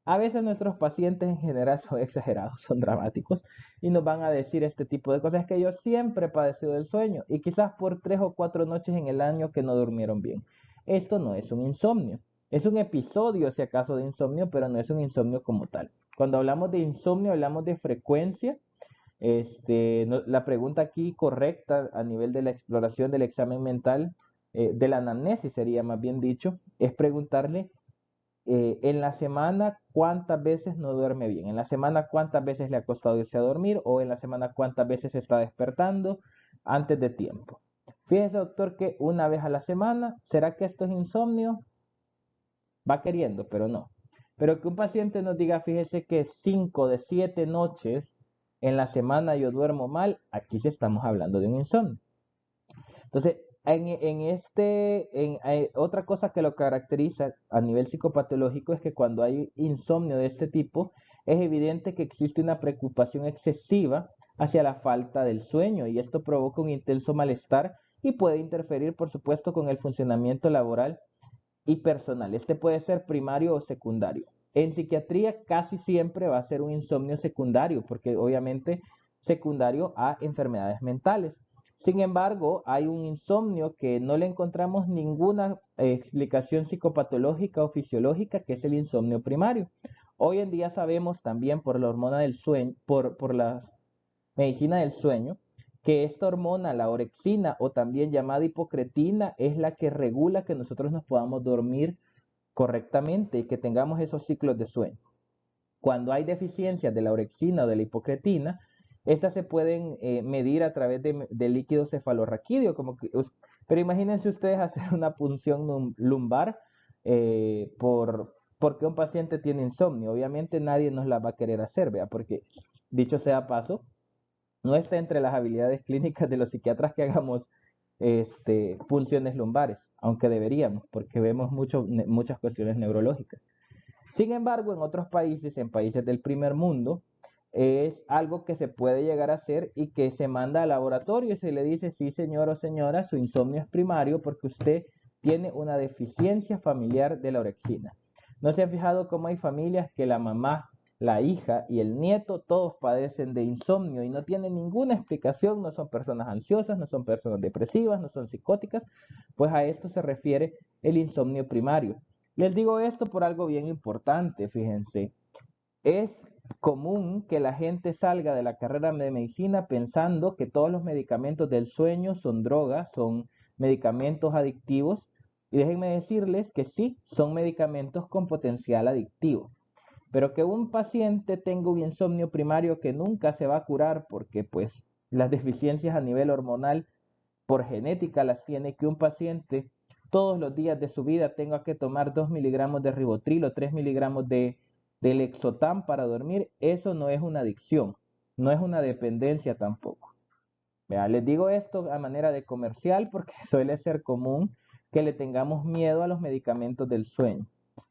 A: A veces nuestros pacientes en general son exagerados, son dramáticos y nos van a decir este tipo de cosas: que yo siempre he padecido del sueño y quizás por 3 o 4 noches en el año que no durmieron bien. Esto no es un insomnio, es un episodio si acaso de insomnio, pero no es un insomnio como tal. Cuando hablamos de insomnio hablamos de frecuencia. La pregunta aquí correcta a nivel de la exploración del examen mental, de la anamnesis sería más bien dicho, es preguntarle en la semana cuántas veces no duerme bien, en la semana cuántas veces le ha costado irse a dormir, o en la semana cuántas veces se está despertando antes de tiempo. Fíjese, doctor, que una vez a la semana. ¿Será que esto es insomnio? Va queriendo, pero no. Pero que un paciente nos diga: fíjese que 5 de 7 noches en la semana yo duermo mal, aquí sí estamos hablando de un insomnio. Entonces, otra cosa que lo caracteriza a nivel psicopatológico es que cuando hay insomnio de este tipo, es evidente que existe una preocupación excesiva hacia la falta del sueño, y esto provoca un intenso malestar y puede interferir, por supuesto, con el funcionamiento laboral y personal. Este puede ser primario o secundario. En psiquiatría casi siempre va a ser un insomnio secundario, porque obviamente secundario a enfermedades mentales. Sin embargo, hay un insomnio que no le encontramos ninguna explicación psicopatológica o fisiológica, que es el insomnio primario. Hoy en día sabemos también por la hormona del sueño, por la medicina del sueño, que esta hormona, la orexina, o también llamada hipocretina, es la que regula que nosotros nos podamos dormir correctamente y que tengamos esos ciclos de sueño. Cuando hay deficiencias de la orexina o de la hipocretina, estas se pueden medir a través de líquido cefalorraquídeo, pero imagínense ustedes hacer una punción lumbar porque un paciente tiene insomnio. Obviamente nadie nos la va a querer hacer, ¿vea? Porque, dicho sea paso, no está entre las habilidades clínicas de los psiquiatras que hagamos punciones lumbares, aunque deberíamos, porque vemos muchas cuestiones neurológicas. Sin embargo, en otros países, en países del primer mundo, es algo que se puede llegar a hacer y que se manda al laboratorio y se le dice: sí, señor o señora, su insomnio es primario porque usted tiene una deficiencia familiar de la orexina. ¿No se han fijado cómo hay familias que la mamá, la hija y el nieto todos padecen de insomnio y no tienen ninguna explicación? No son personas ansiosas, no son personas depresivas, no son psicóticas. Pues a esto se refiere el insomnio primario. Les digo esto por algo bien importante, fíjense. Es común que la gente salga de la carrera de medicina pensando que todos los medicamentos del sueño son drogas, son medicamentos adictivos. Y déjenme decirles que sí, son medicamentos con potencial adictivo. Pero que un paciente tenga un insomnio primario que nunca se va a curar porque pues las deficiencias a nivel hormonal por genética las tiene, que un paciente todos los días de su vida tenga que tomar 2 miligramos de ribotril o 3 miligramos de Lexotan para dormir, eso no es una adicción, no es una dependencia tampoco. Vea, les digo esto a manera de comercial porque suele ser común que le tengamos miedo a los medicamentos del sueño.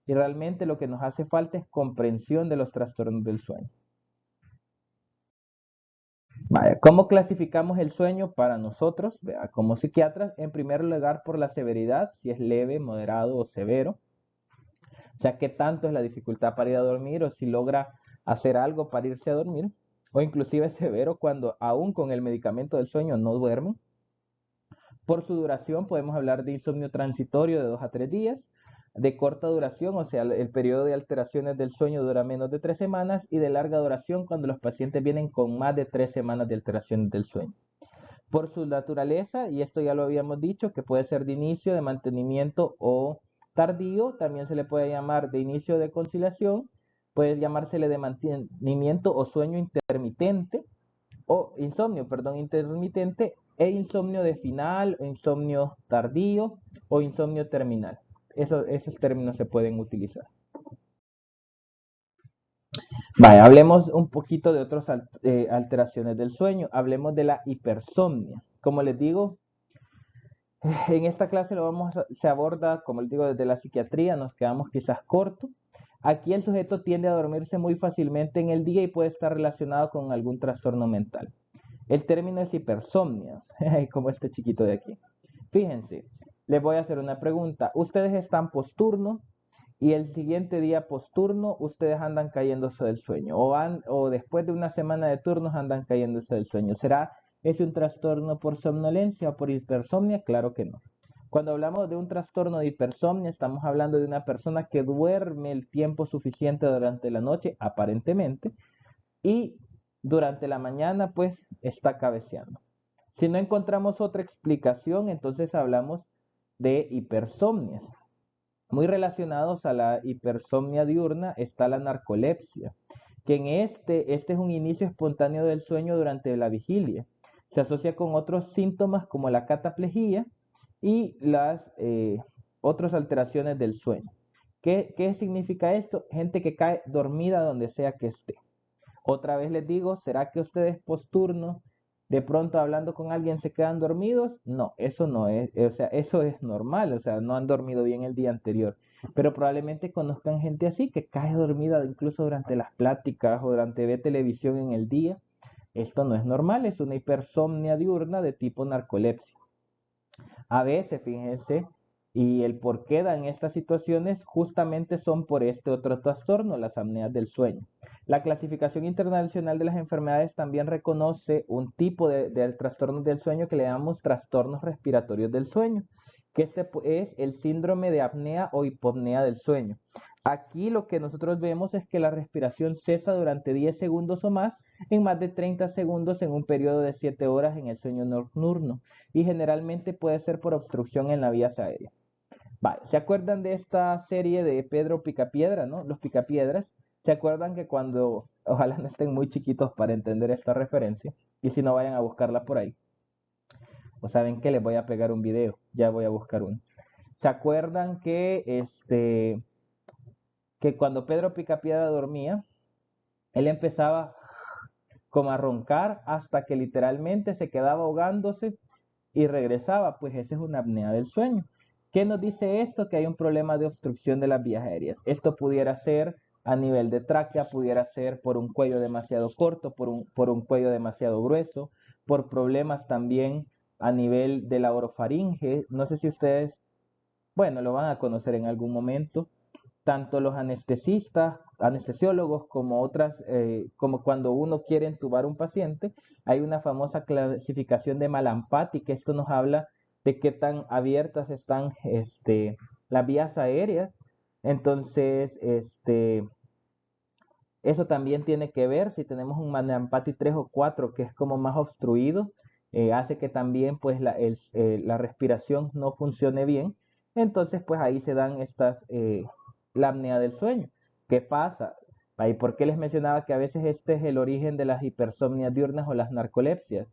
A: Y realmente lo que nos hace falta es comprensión de los trastornos del sueño. Vaya, ¿cómo clasificamos el sueño para nosotros? Vea, como psiquiatras, en primer lugar por la severidad, si es leve, moderado o severo. O sea, qué tanto es la dificultad para ir a dormir, o si logra hacer algo para irse a dormir. O inclusive severo cuando aún con el medicamento del sueño no duermen. Por su duración podemos hablar de insomnio transitorio de 2 a 3 días, de corta duración, o sea, el periodo de alteraciones del sueño dura menos de 3 semanas, y de larga duración cuando los pacientes vienen con más de 3 semanas de alteraciones del sueño. Por su naturaleza, y esto ya lo habíamos dicho, que puede ser de inicio, de mantenimiento o tardío, también se le puede llamar de inicio, de conciliación, Puede llamársele de mantenimiento o sueño intermitente, o insomnio, perdón, intermitente, e insomnio de final, o insomnio tardío o insomnio terminal. Esos términos se pueden utilizar. Vale, hablemos un poquito de otras alteraciones del sueño. Hablemos de la hipersomnia. Como les digo, en esta clase se aborda, como les digo, desde la psiquiatría, nos quedamos quizás cortos. Aquí el sujeto tiende a dormirse muy fácilmente en el día y puede estar relacionado con algún trastorno mental. El término es hipersomnia, como este chiquito de aquí. Fíjense, les voy a hacer una pregunta. Ustedes están posturno y el siguiente día posturno ustedes andan cayéndose del sueño o después de una semana de turnos andan cayéndose del sueño. ¿Será ese un trastorno por somnolencia o por hipersomnia? Claro que no. Cuando hablamos de un trastorno de hipersomnia, estamos hablando de una persona que duerme el tiempo suficiente durante la noche, aparentemente, y durante la mañana, pues, está cabeceando. Si no encontramos otra explicación, entonces hablamos de hipersomnias. Muy relacionados a la hipersomnia diurna está la narcolepsia, que en este es un inicio espontáneo del sueño durante la vigilia. Se asocia con otros síntomas como la cataplejía y las otras alteraciones del sueño. ¿Qué significa esto? Gente que cae dormida donde sea que esté. Otra vez les digo, ¿será que ustedes posturno, de pronto hablando con alguien, se quedan dormidos? No, eso no es, o sea, eso es normal, o sea, no han dormido bien el día anterior. Pero probablemente conozcan gente así que cae dormida incluso durante las pláticas o durante ver televisión en el día. Esto no es normal, es una hipersomnia diurna de tipo narcolepsia. A veces, fíjense, y el por qué dan estas situaciones justamente son por este otro trastorno, las apneas del sueño. La clasificación internacional de las enfermedades también reconoce un tipo de trastornos del sueño que le llamamos trastornos respiratorios del sueño, que este es el síndrome de apnea o hipopnea del sueño. Aquí lo que nosotros vemos es que la respiración cesa durante 10 segundos o más en más de 30 segundos en un periodo de 7 horas en el sueño nocturno y generalmente puede ser por obstrucción en las vías aéreas. Vale, ¿se acuerdan de esta serie de Pedro Picapiedra, no? Los Picapiedras. ¿Se acuerdan que cuando, ojalá no estén muy chiquitos para entender esta referencia, y si no vayan a buscarla por ahí, o saben que les voy a pegar un video, ya voy a buscar uno. ¿Se acuerdan que cuando Pedro Picapiedra dormía, él empezaba como a roncar hasta que literalmente se quedaba ahogándose y regresaba? Pues esa es una apnea del sueño. ¿Qué nos dice esto? Que hay un problema de obstrucción de las vías aéreas. Esto pudiera ser a nivel de tráquea, pudiera ser por un cuello demasiado corto, por un cuello demasiado grueso, por problemas también a nivel de la orofaringe. No sé si ustedes, bueno, lo van a conocer en algún momento. Tanto los anestesistas, anestesiólogos, como otras, como cuando uno quiere entubar un paciente, hay una famosa clasificación de Malampati, que esto nos habla de qué tan abiertas están las vías aéreas. Entonces, eso también tiene que ver si tenemos un Malampati 3 o 4 que es como más obstruido, hace que también pues la respiración no funcione bien. Entonces, pues ahí se dan la apnea del sueño. ¿Qué pasa? ¿Y por qué les mencionaba que a veces este es el origen de las hipersomnias diurnas o las narcolepsias?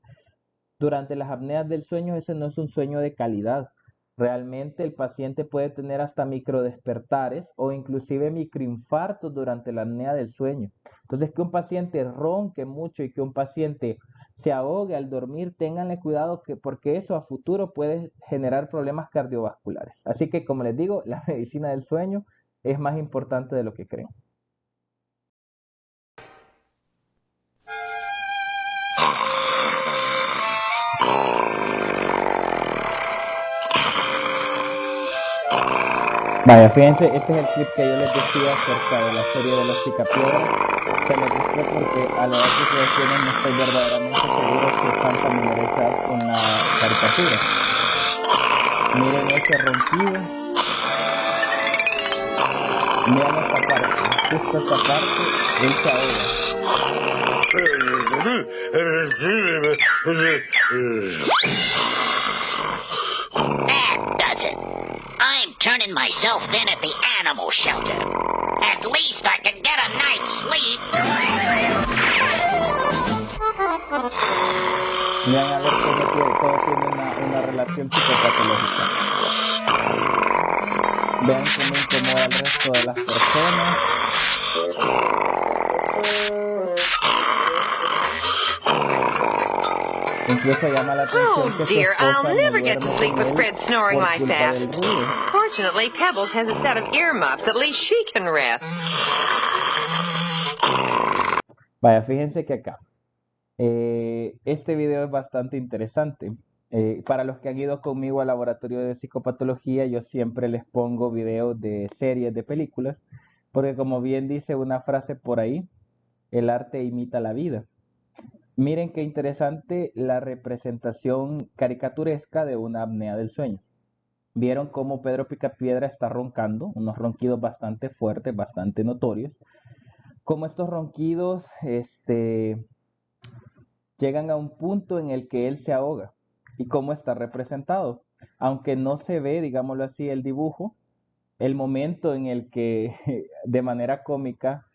A: Durante las apneas del sueño, ese no es un sueño de calidad. Realmente el paciente puede tener hasta microdespertares o inclusive microinfartos durante la apnea del sueño. Entonces, que un paciente ronque mucho y que un paciente se ahogue al dormir, ténganle cuidado porque eso a futuro puede generar problemas cardiovasculares. Así que, como les digo, la medicina del sueño es más importante de lo que creen. Vaya, fíjense, este es el clip que yo les decía acerca de la serie de los Picapiedras. Se los mostré porque a la edad que ustedes tienen no estoy verdaderamente seguro que están familiarizados con la caricatura. Miren ese ronquido. Miren esta parte, justo esta parte, él se ahoga.
B: That does it. I'm turning myself in at the animal shelter. At least I can get a nice
A: Vean a ver cómo todo tiene una relación psicopatológica. Vean cómo incomoda al resto de las personas. Incluso llama la atención que su
C: Dear, I'll
A: esposa no
C: never get to
A: duerme
C: sleep
A: con
C: with
A: él
C: Fred snoring
A: por
C: like
A: culpa
C: that.
A: del ruido.
C: Fortunately, Pebbles has a set of ear muffs. At least she can rest.
A: Vaya, fíjense que acá. Este video es bastante interesante. Para los que han ido conmigo al laboratorio de psicopatología, yo siempre les pongo videos de series, de películas, porque como bien dice una frase por ahí, el arte imita la vida. Miren qué interesante la representación caricaturesca de una apnea del sueño. Vieron cómo Pedro Picapiedra está roncando, unos ronquidos bastante fuertes, bastante notorios. Como estos ronquidos, llegan a un punto en el que él se ahoga. ¿Y cómo está representado? Aunque no se ve, digámoslo así, el dibujo, el momento en el que de manera cómica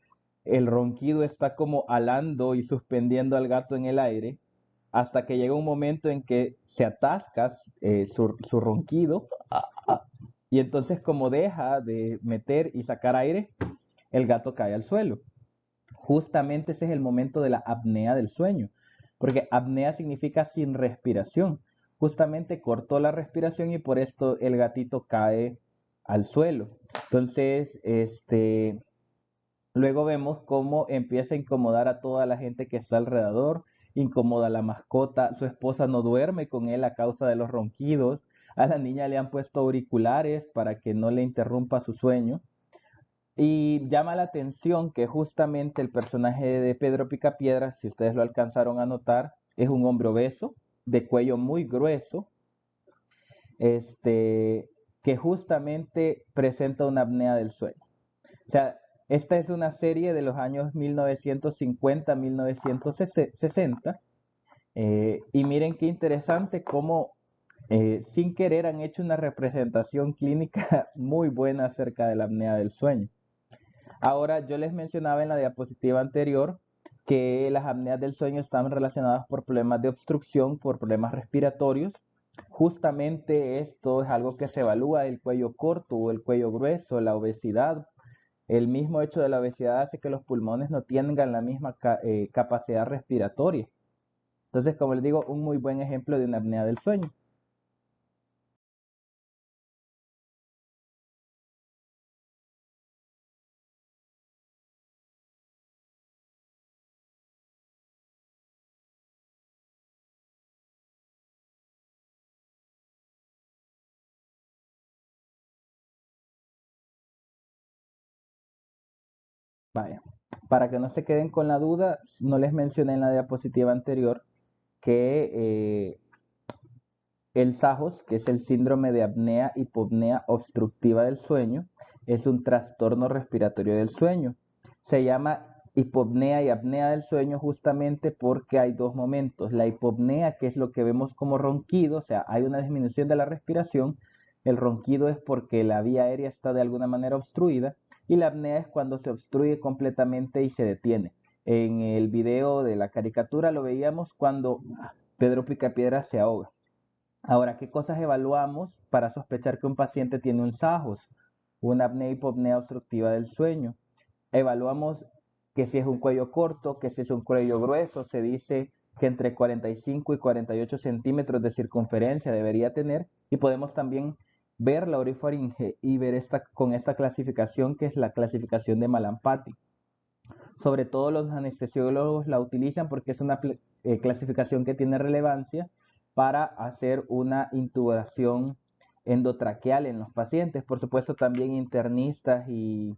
A: el ronquido está como alando y suspendiendo al gato en el aire, hasta que llega un momento en que se atasca su ronquido, y entonces como deja de meter y sacar aire, el gato cae al suelo. Justamente ese es el momento de la apnea del sueño, porque apnea significa sin respiración. Justamente cortó la respiración y por esto el gatito cae al suelo. Entonces, luego vemos cómo empieza a incomodar a toda la gente que está alrededor, incomoda a la mascota, su esposa no duerme con él a causa de los ronquidos, a la niña le han puesto auriculares para que no le interrumpa su sueño. Y llama la atención que justamente el personaje de Pedro Picapiedra, si ustedes lo alcanzaron a notar, es un hombre obeso, de cuello muy grueso, que justamente presenta una apnea del sueño. O sea, esta es una serie de los años 1950-1960, y miren qué interesante cómo sin querer han hecho una representación clínica muy buena acerca de la apnea del sueño. Ahora, yo les mencionaba en la diapositiva anterior que las apneas del sueño están relacionadas por problemas de obstrucción, por problemas respiratorios. Justamente esto es algo que se evalúa, el cuello corto o el cuello grueso, la obesidad. El mismo hecho de la obesidad hace que los pulmones no tengan la misma capacidad respiratoria. Entonces, como les digo, un muy buen ejemplo de una apnea del sueño. Vaya, para que no se queden con la duda, no les mencioné en la diapositiva anterior que el SAHOS, que es el síndrome de apnea-hipopnea obstructiva del sueño, es un trastorno respiratorio del sueño. Se llama hipopnea y apnea del sueño justamente porque hay dos momentos. La hipopnea, que es lo que vemos como ronquido, o sea, hay una disminución de la respiración. El ronquido es porque la vía aérea está de alguna manera obstruida, y la apnea es cuando se obstruye completamente y se detiene. En el video de la caricatura lo veíamos cuando Pedro Picapiedra se ahoga. Ahora, ¿qué cosas evaluamos para sospechar que un paciente tiene un SAHOS, una apnea-hipopnea obstructiva del sueño? Evaluamos que si es un cuello corto, que si es un cuello grueso, se dice que entre 45 y 48 centímetros de circunferencia debería tener, y podemos también ver la orofaringe y ver con esta clasificación, que es la clasificación de Malampati. Sobre todo los anestesiólogos la utilizan porque es una clasificación que tiene relevancia para hacer una intubación endotraqueal en los pacientes. Por supuesto, también internistas y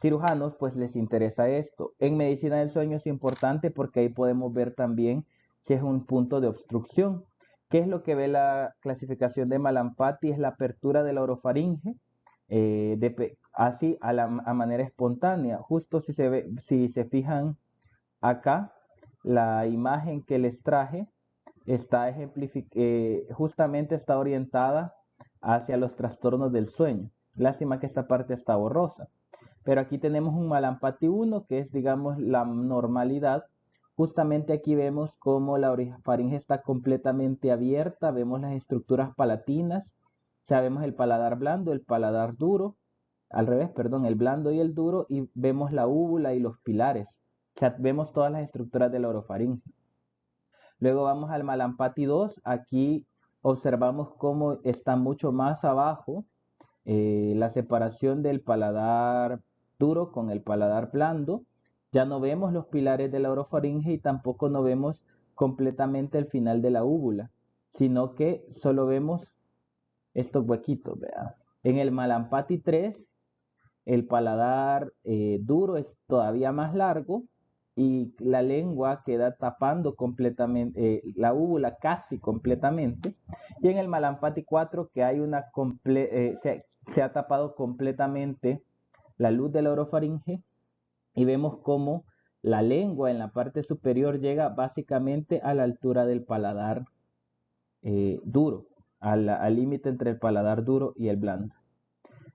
A: cirujanos pues les interesa esto. En medicina del sueño es importante porque ahí podemos ver también si es un punto de obstrucción. ¿Qué es lo que ve la clasificación de Malampati? Es la apertura de la orofaringe, así a manera espontánea. Justo si se fijan acá, la imagen que les traje está justamente está orientada hacia los trastornos del sueño. Lástima que esta parte está borrosa. Pero aquí tenemos un Malampati 1, que es, digamos, la normalidad. Justamente aquí vemos cómo la orofaringe está completamente abierta, vemos las estructuras palatinas, ya vemos el paladar blando, el paladar duro, al revés, perdón, el blando y el duro, y vemos la úvula y los pilares. Ya vemos todas las estructuras de la orofaringe. Luego vamos al Malampati 2, aquí observamos cómo está mucho más abajo la separación del paladar duro con el paladar blando. Ya no vemos los pilares de la orofaringe y tampoco no vemos completamente el final de la úvula, sino que solo vemos estos huequitos, ¿verdad? En el Malampati 3, el paladar duro es todavía más largo y la lengua queda tapando completamente, la úvula casi completamente. Y en el Malampati 4, que hay una se ha tapado completamente la luz de la orofaringe y vemos cómo la lengua en la parte superior llega básicamente a la altura del paladar duro, al límite entre el paladar duro y el blando.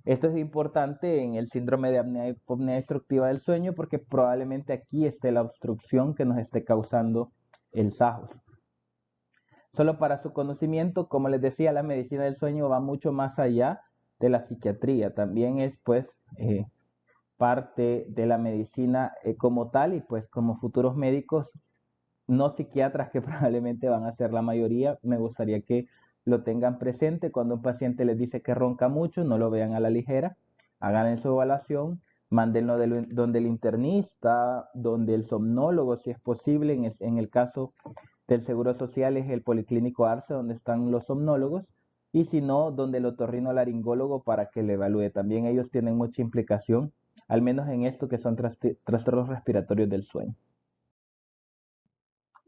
A: Esto es importante en el síndrome de apnea obstructiva del sueño porque probablemente aquí esté la obstrucción que nos esté causando el SAJOS. Solo para su conocimiento, como les decía, la medicina del sueño va mucho más allá de la psiquiatría. También es pues parte de la medicina como tal y pues como futuros médicos, no psiquiatras que probablemente van a ser la mayoría, me gustaría que lo tengan presente. Cuando un paciente les dice que ronca mucho, no lo vean a la ligera, hagan su evaluación, mándenlo donde el internista, donde el somnólogo, si es posible, en el caso del Seguro Social es el Policlínico Arce, donde están los somnólogos, y si no, donde el otorrinolaringólogo para que le evalúe. También ellos tienen mucha implicación, al menos en esto que son trastornos respiratorios del sueño.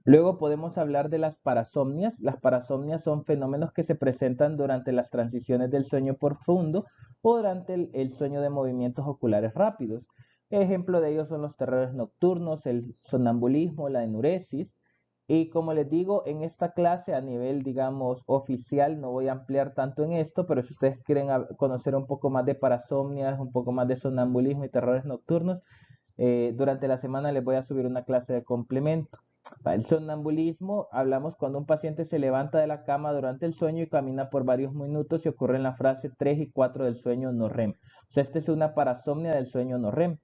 A: Luego podemos hablar de las parasomnias. Las parasomnias son fenómenos que se presentan durante las transiciones del sueño profundo o durante el sueño de movimientos oculares rápidos. Ejemplo de ellos son los terrores nocturnos, el sonambulismo, la enuresis. Y como les digo, en esta clase a nivel, digamos, oficial, no voy a ampliar tanto en esto, pero si ustedes quieren conocer un poco más de parasomnias, un poco más de sonambulismo y terrores nocturnos, durante la semana les voy a subir una clase de complemento. El sonambulismo, hablamos cuando un paciente se levanta de la cama durante el sueño y camina por varios minutos y ocurre en la fase 3 y 4 del sueño no REM. O sea, esta es una parasomnia del sueño no REM.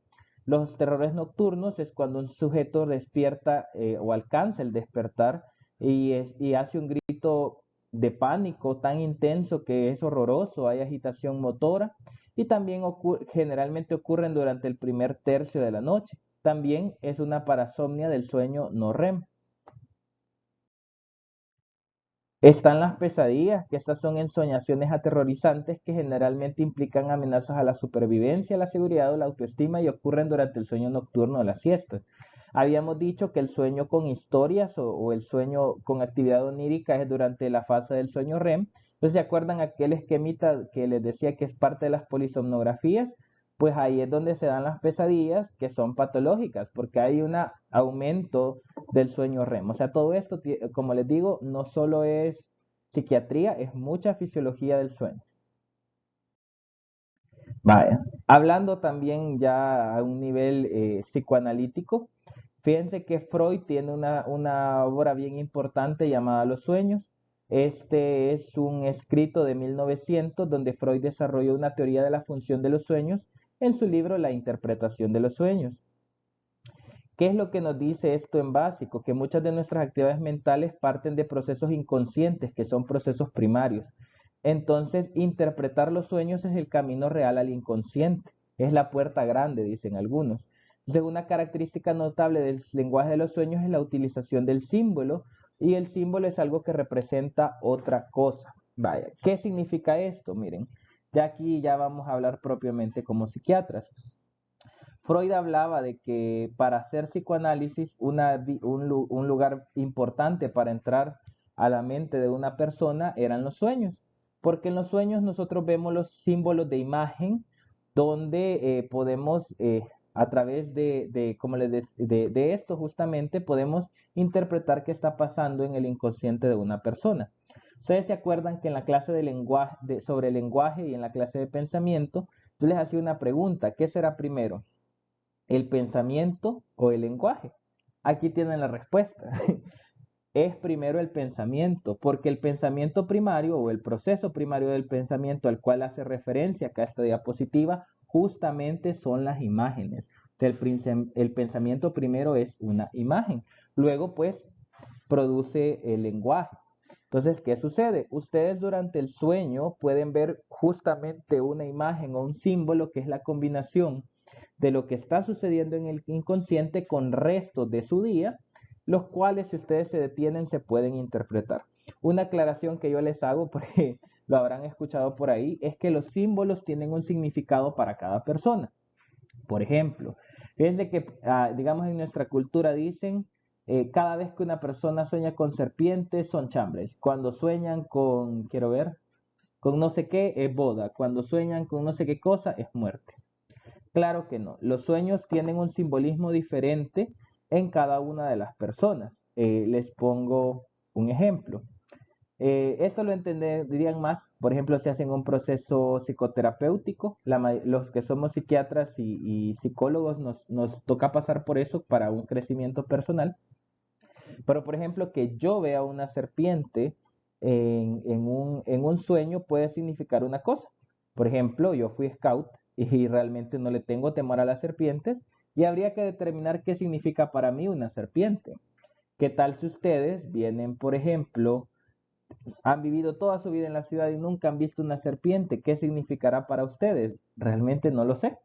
A: Los terrores nocturnos es cuando un sujeto despierta o alcanza el despertar y hace un grito de pánico tan intenso que es horroroso, hay agitación motora y también generalmente ocurren durante el primer tercio de la noche. También es una parasomnia del sueño no REM. Están las pesadillas, que estas son ensoñaciones aterrorizantes que generalmente implican amenazas a la supervivencia, la seguridad o la autoestima y ocurren durante el sueño nocturno o las siestas. Habíamos dicho que el sueño con historias o el sueño con actividad onírica es durante la fase del sueño REM. Entonces, ¿se acuerdan aquel esquemita que les decía que es parte de las polisomnografías? Pues ahí es donde se dan las pesadillas que son patológicas, porque hay un aumento del sueño REM. O sea, todo esto, como les digo, no solo es psiquiatría, es mucha fisiología del sueño. Vaya, hablando también ya a un nivel psicoanalítico, fíjense que Freud tiene una obra bien importante llamada Los sueños. Este es un escrito de 1900 donde Freud desarrolló una teoría de la función de los sueños en su libro La interpretación de los sueños. ¿Qué es lo que nos dice esto en básico? Que muchas de nuestras actividades mentales parten de procesos inconscientes, que son procesos primarios. Entonces, interpretar los sueños es el camino real al inconsciente. Es la puerta grande, dicen algunos. Entonces, una característica notable del lenguaje de los sueños es la utilización del símbolo, y el símbolo es algo que representa otra cosa. Vaya, ¿qué significa esto? Miren, ya aquí ya vamos a hablar propiamente como psiquiatras. Freud hablaba de que para hacer psicoanálisis un lugar importante para entrar a la mente de una persona eran los sueños, porque en los sueños nosotros vemos los símbolos de imagen donde podemos, a través de esto justamente, podemos interpretar qué está pasando en el inconsciente de una persona. Ustedes se acuerdan que en la clase de lenguaje, sobre lenguaje y en la clase de pensamiento, Yo les hacía una pregunta, ¿qué será primero? ¿El pensamiento o el lenguaje? Aquí tienen la respuesta. Es primero el pensamiento, porque el pensamiento primario o el proceso primario del pensamiento al cual hace referencia acá esta diapositiva, justamente son las imágenes. El pensamiento primero es una imagen, luego pues produce el lenguaje. Entonces, ¿qué sucede? Ustedes durante el sueño pueden ver justamente una imagen o un símbolo que es la combinación de lo que está sucediendo en el inconsciente con restos de su día, los cuales si ustedes se detienen se pueden interpretar. Una aclaración que yo les hago, porque lo habrán escuchado por ahí, es que los símbolos tienen un significado para cada persona. Por ejemplo, fíjense que, digamos, en nuestra cultura dicen, cada vez que una persona sueña con serpientes son chambres. Cuando sueñan con, quiero ver, con no sé qué es boda. Cuando sueñan con no sé qué cosa es muerte. Claro que no. Los sueños tienen un simbolismo diferente en cada una de las personas. Les pongo un ejemplo. Esto lo entenderían más, por ejemplo, si hacen un proceso psicoterapéutico. Los que somos psiquiatras y psicólogos nos toca pasar por eso para un crecimiento personal. Pero, por ejemplo, que yo vea una serpiente en un sueño puede significar una cosa. Por ejemplo, yo fui scout y realmente no le tengo temor a las serpientes y habría que determinar qué significa para mí una serpiente. ¿Qué tal si ustedes vienen, por ejemplo, han vivido toda su vida en la ciudad y nunca han visto una serpiente? ¿Qué significará para ustedes? Realmente no lo sé.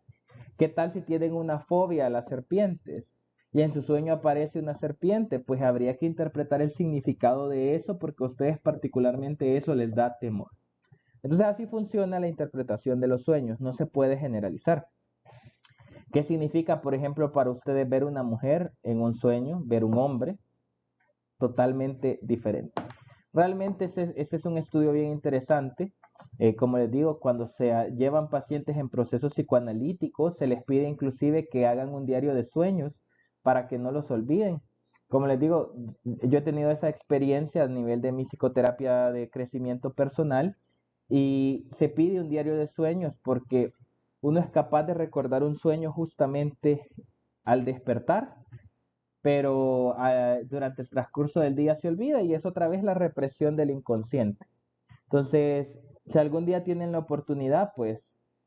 A: ¿Qué tal si tienen una fobia a las serpientes y en su sueño aparece una serpiente? Pues habría que interpretar el significado de eso porque a ustedes particularmente eso les da temor. Entonces así funciona la interpretación de los sueños, no se puede generalizar. ¿Qué significa, por ejemplo, para ustedes ver una mujer en un sueño, ver un hombre? Totalmente diferente. Realmente ese es un estudio bien interesante. Como les digo, cuando se llevan pacientes en procesos psicoanalíticos, se les pide inclusive que hagan un diario de sueños para que no los olviden. Como les digo, yo he tenido esa experiencia a nivel de mi psicoterapia de crecimiento personal y se pide un diario de sueños porque uno es capaz de recordar un sueño justamente al despertar, pero durante el transcurso del día se olvida y es otra vez la represión del inconsciente. Entonces, si algún día tienen la oportunidad, pues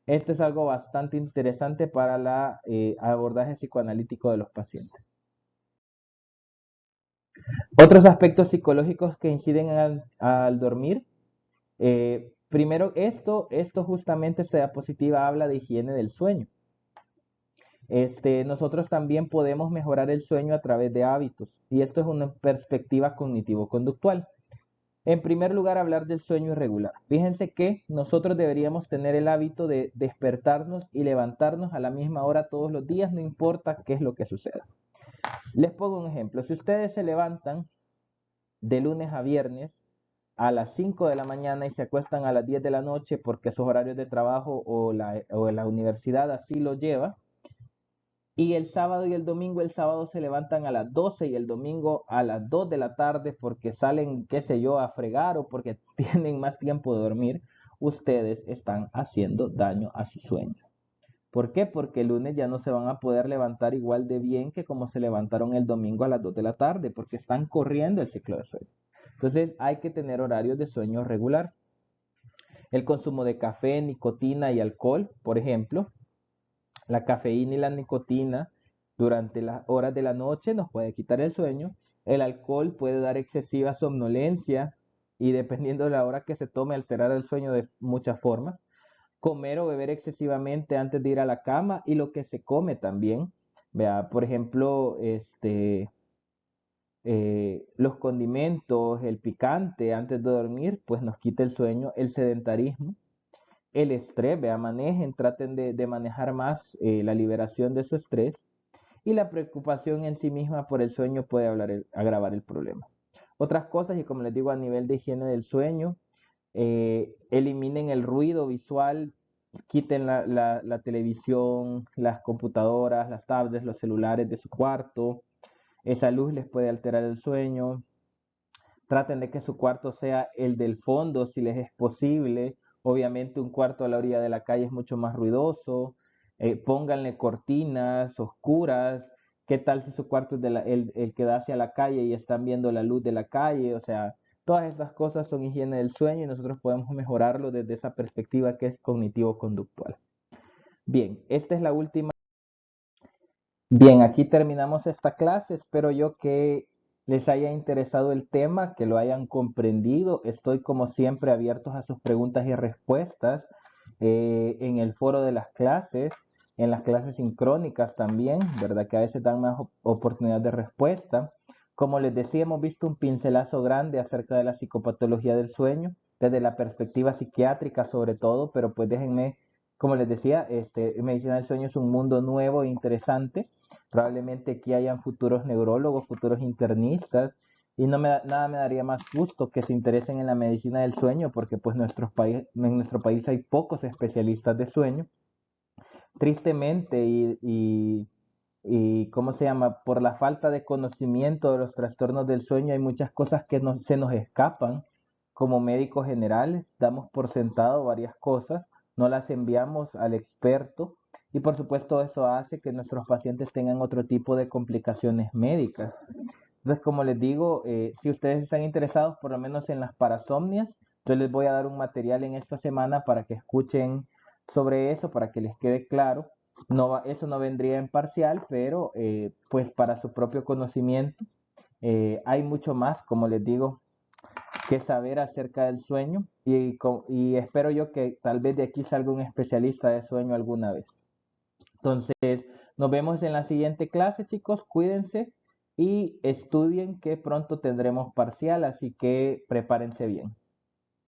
A: este es algo bastante interesante para el abordaje psicoanalítico de los pacientes. Otros aspectos psicológicos que inciden al dormir. Primero, esto justamente, esta diapositiva habla de higiene del sueño. Nosotros también podemos mejorar el sueño a través de hábitos y esto es una perspectiva cognitivo-conductual. En primer lugar, hablar del sueño irregular. Fíjense que nosotros deberíamos tener el hábito de despertarnos y levantarnos a la misma hora todos los días, no importa qué es lo que suceda. Les pongo un ejemplo. Si ustedes se levantan de lunes a viernes a las 5 de la mañana y se acuestan a las 10 de la noche porque sus horarios de trabajo o la universidad así lo lleva, y el sábado y el domingo, el sábado se levantan a las 12 y el domingo a las 2 de la tarde porque salen, qué sé yo, a fregar o porque tienen más tiempo de dormir, ustedes están haciendo daño a su sueño. ¿Por qué? Porque el lunes ya no se van a poder levantar igual de bien que como se levantaron el domingo a las 2 de la tarde, porque están corriendo el ciclo de sueño. Entonces hay que tener horarios de sueño regular. El consumo de café, nicotina y alcohol, por ejemplo, la cafeína y la nicotina durante las horas de la noche nos puede quitar el sueño. El alcohol puede dar excesiva somnolencia y dependiendo de la hora que se tome alterar el sueño de muchas formas. Comer o beber excesivamente antes de ir a la cama y lo que se come también. Vea, por ejemplo, los condimentos, el picante antes de dormir, pues nos quita el sueño. El sedentarismo, el estrés, vea, traten de manejar más la liberación de su estrés y la preocupación en sí misma por el sueño puede agravar el problema. Otras cosas, y como les digo, a nivel de higiene del sueño, eliminen el ruido visual, quiten la televisión, las computadoras, las tablets, los celulares de su cuarto. Esa luz les puede alterar el sueño. Traten de que su cuarto sea el del fondo si les es posible Obviamente un cuarto a la orilla de la calle es mucho más ruidoso. Pónganle cortinas oscuras. ¿Qué tal si su cuarto es el que da hacia la calle y están viendo la luz de la calle? O sea, todas estas cosas son higiene del sueño y nosotros podemos mejorarlo desde esa perspectiva que es cognitivo-conductual. Bien, esta es la última. Bien, aquí terminamos esta clase. Espero yo que les haya interesado el tema, que lo hayan comprendido. Estoy como siempre abiertos a sus preguntas y respuestas en el foro de las clases, en las clases sincrónicas también, ¿verdad? Que a veces dan más oportunidad de respuesta. Como les decía, hemos visto un pincelazo grande acerca de la psicopatología del sueño, desde la perspectiva psiquiátrica sobre todo, pero pues déjenme, como les decía, medicina del sueño es un mundo nuevo e interesante. Probablemente aquí hayan futuros neurólogos, futuros internistas, y nada me daría más gusto que se interesen en la medicina del sueño, porque pues en nuestro país hay pocos especialistas de sueño. Tristemente, y ¿cómo se llama? Por la falta de conocimiento de los trastornos del sueño, hay muchas cosas que se nos escapan. Como médicos generales, damos por sentado varias cosas, no las enviamos al experto y por supuesto eso hace que nuestros pacientes tengan otro tipo de complicaciones médicas. Entonces, como les digo, si ustedes están interesados por lo menos en las parasomnias, yo les voy a dar un material en esta semana para que escuchen sobre eso, para que les quede claro. Eso no vendría en parcial, pero pues para su propio conocimiento hay mucho más, como les digo, que saber acerca del sueño y espero yo que tal vez de aquí salga un especialista de sueño alguna vez. Entonces, nos vemos en la siguiente clase, chicos. Cuídense y estudien que pronto tendremos parcial, así que prepárense bien.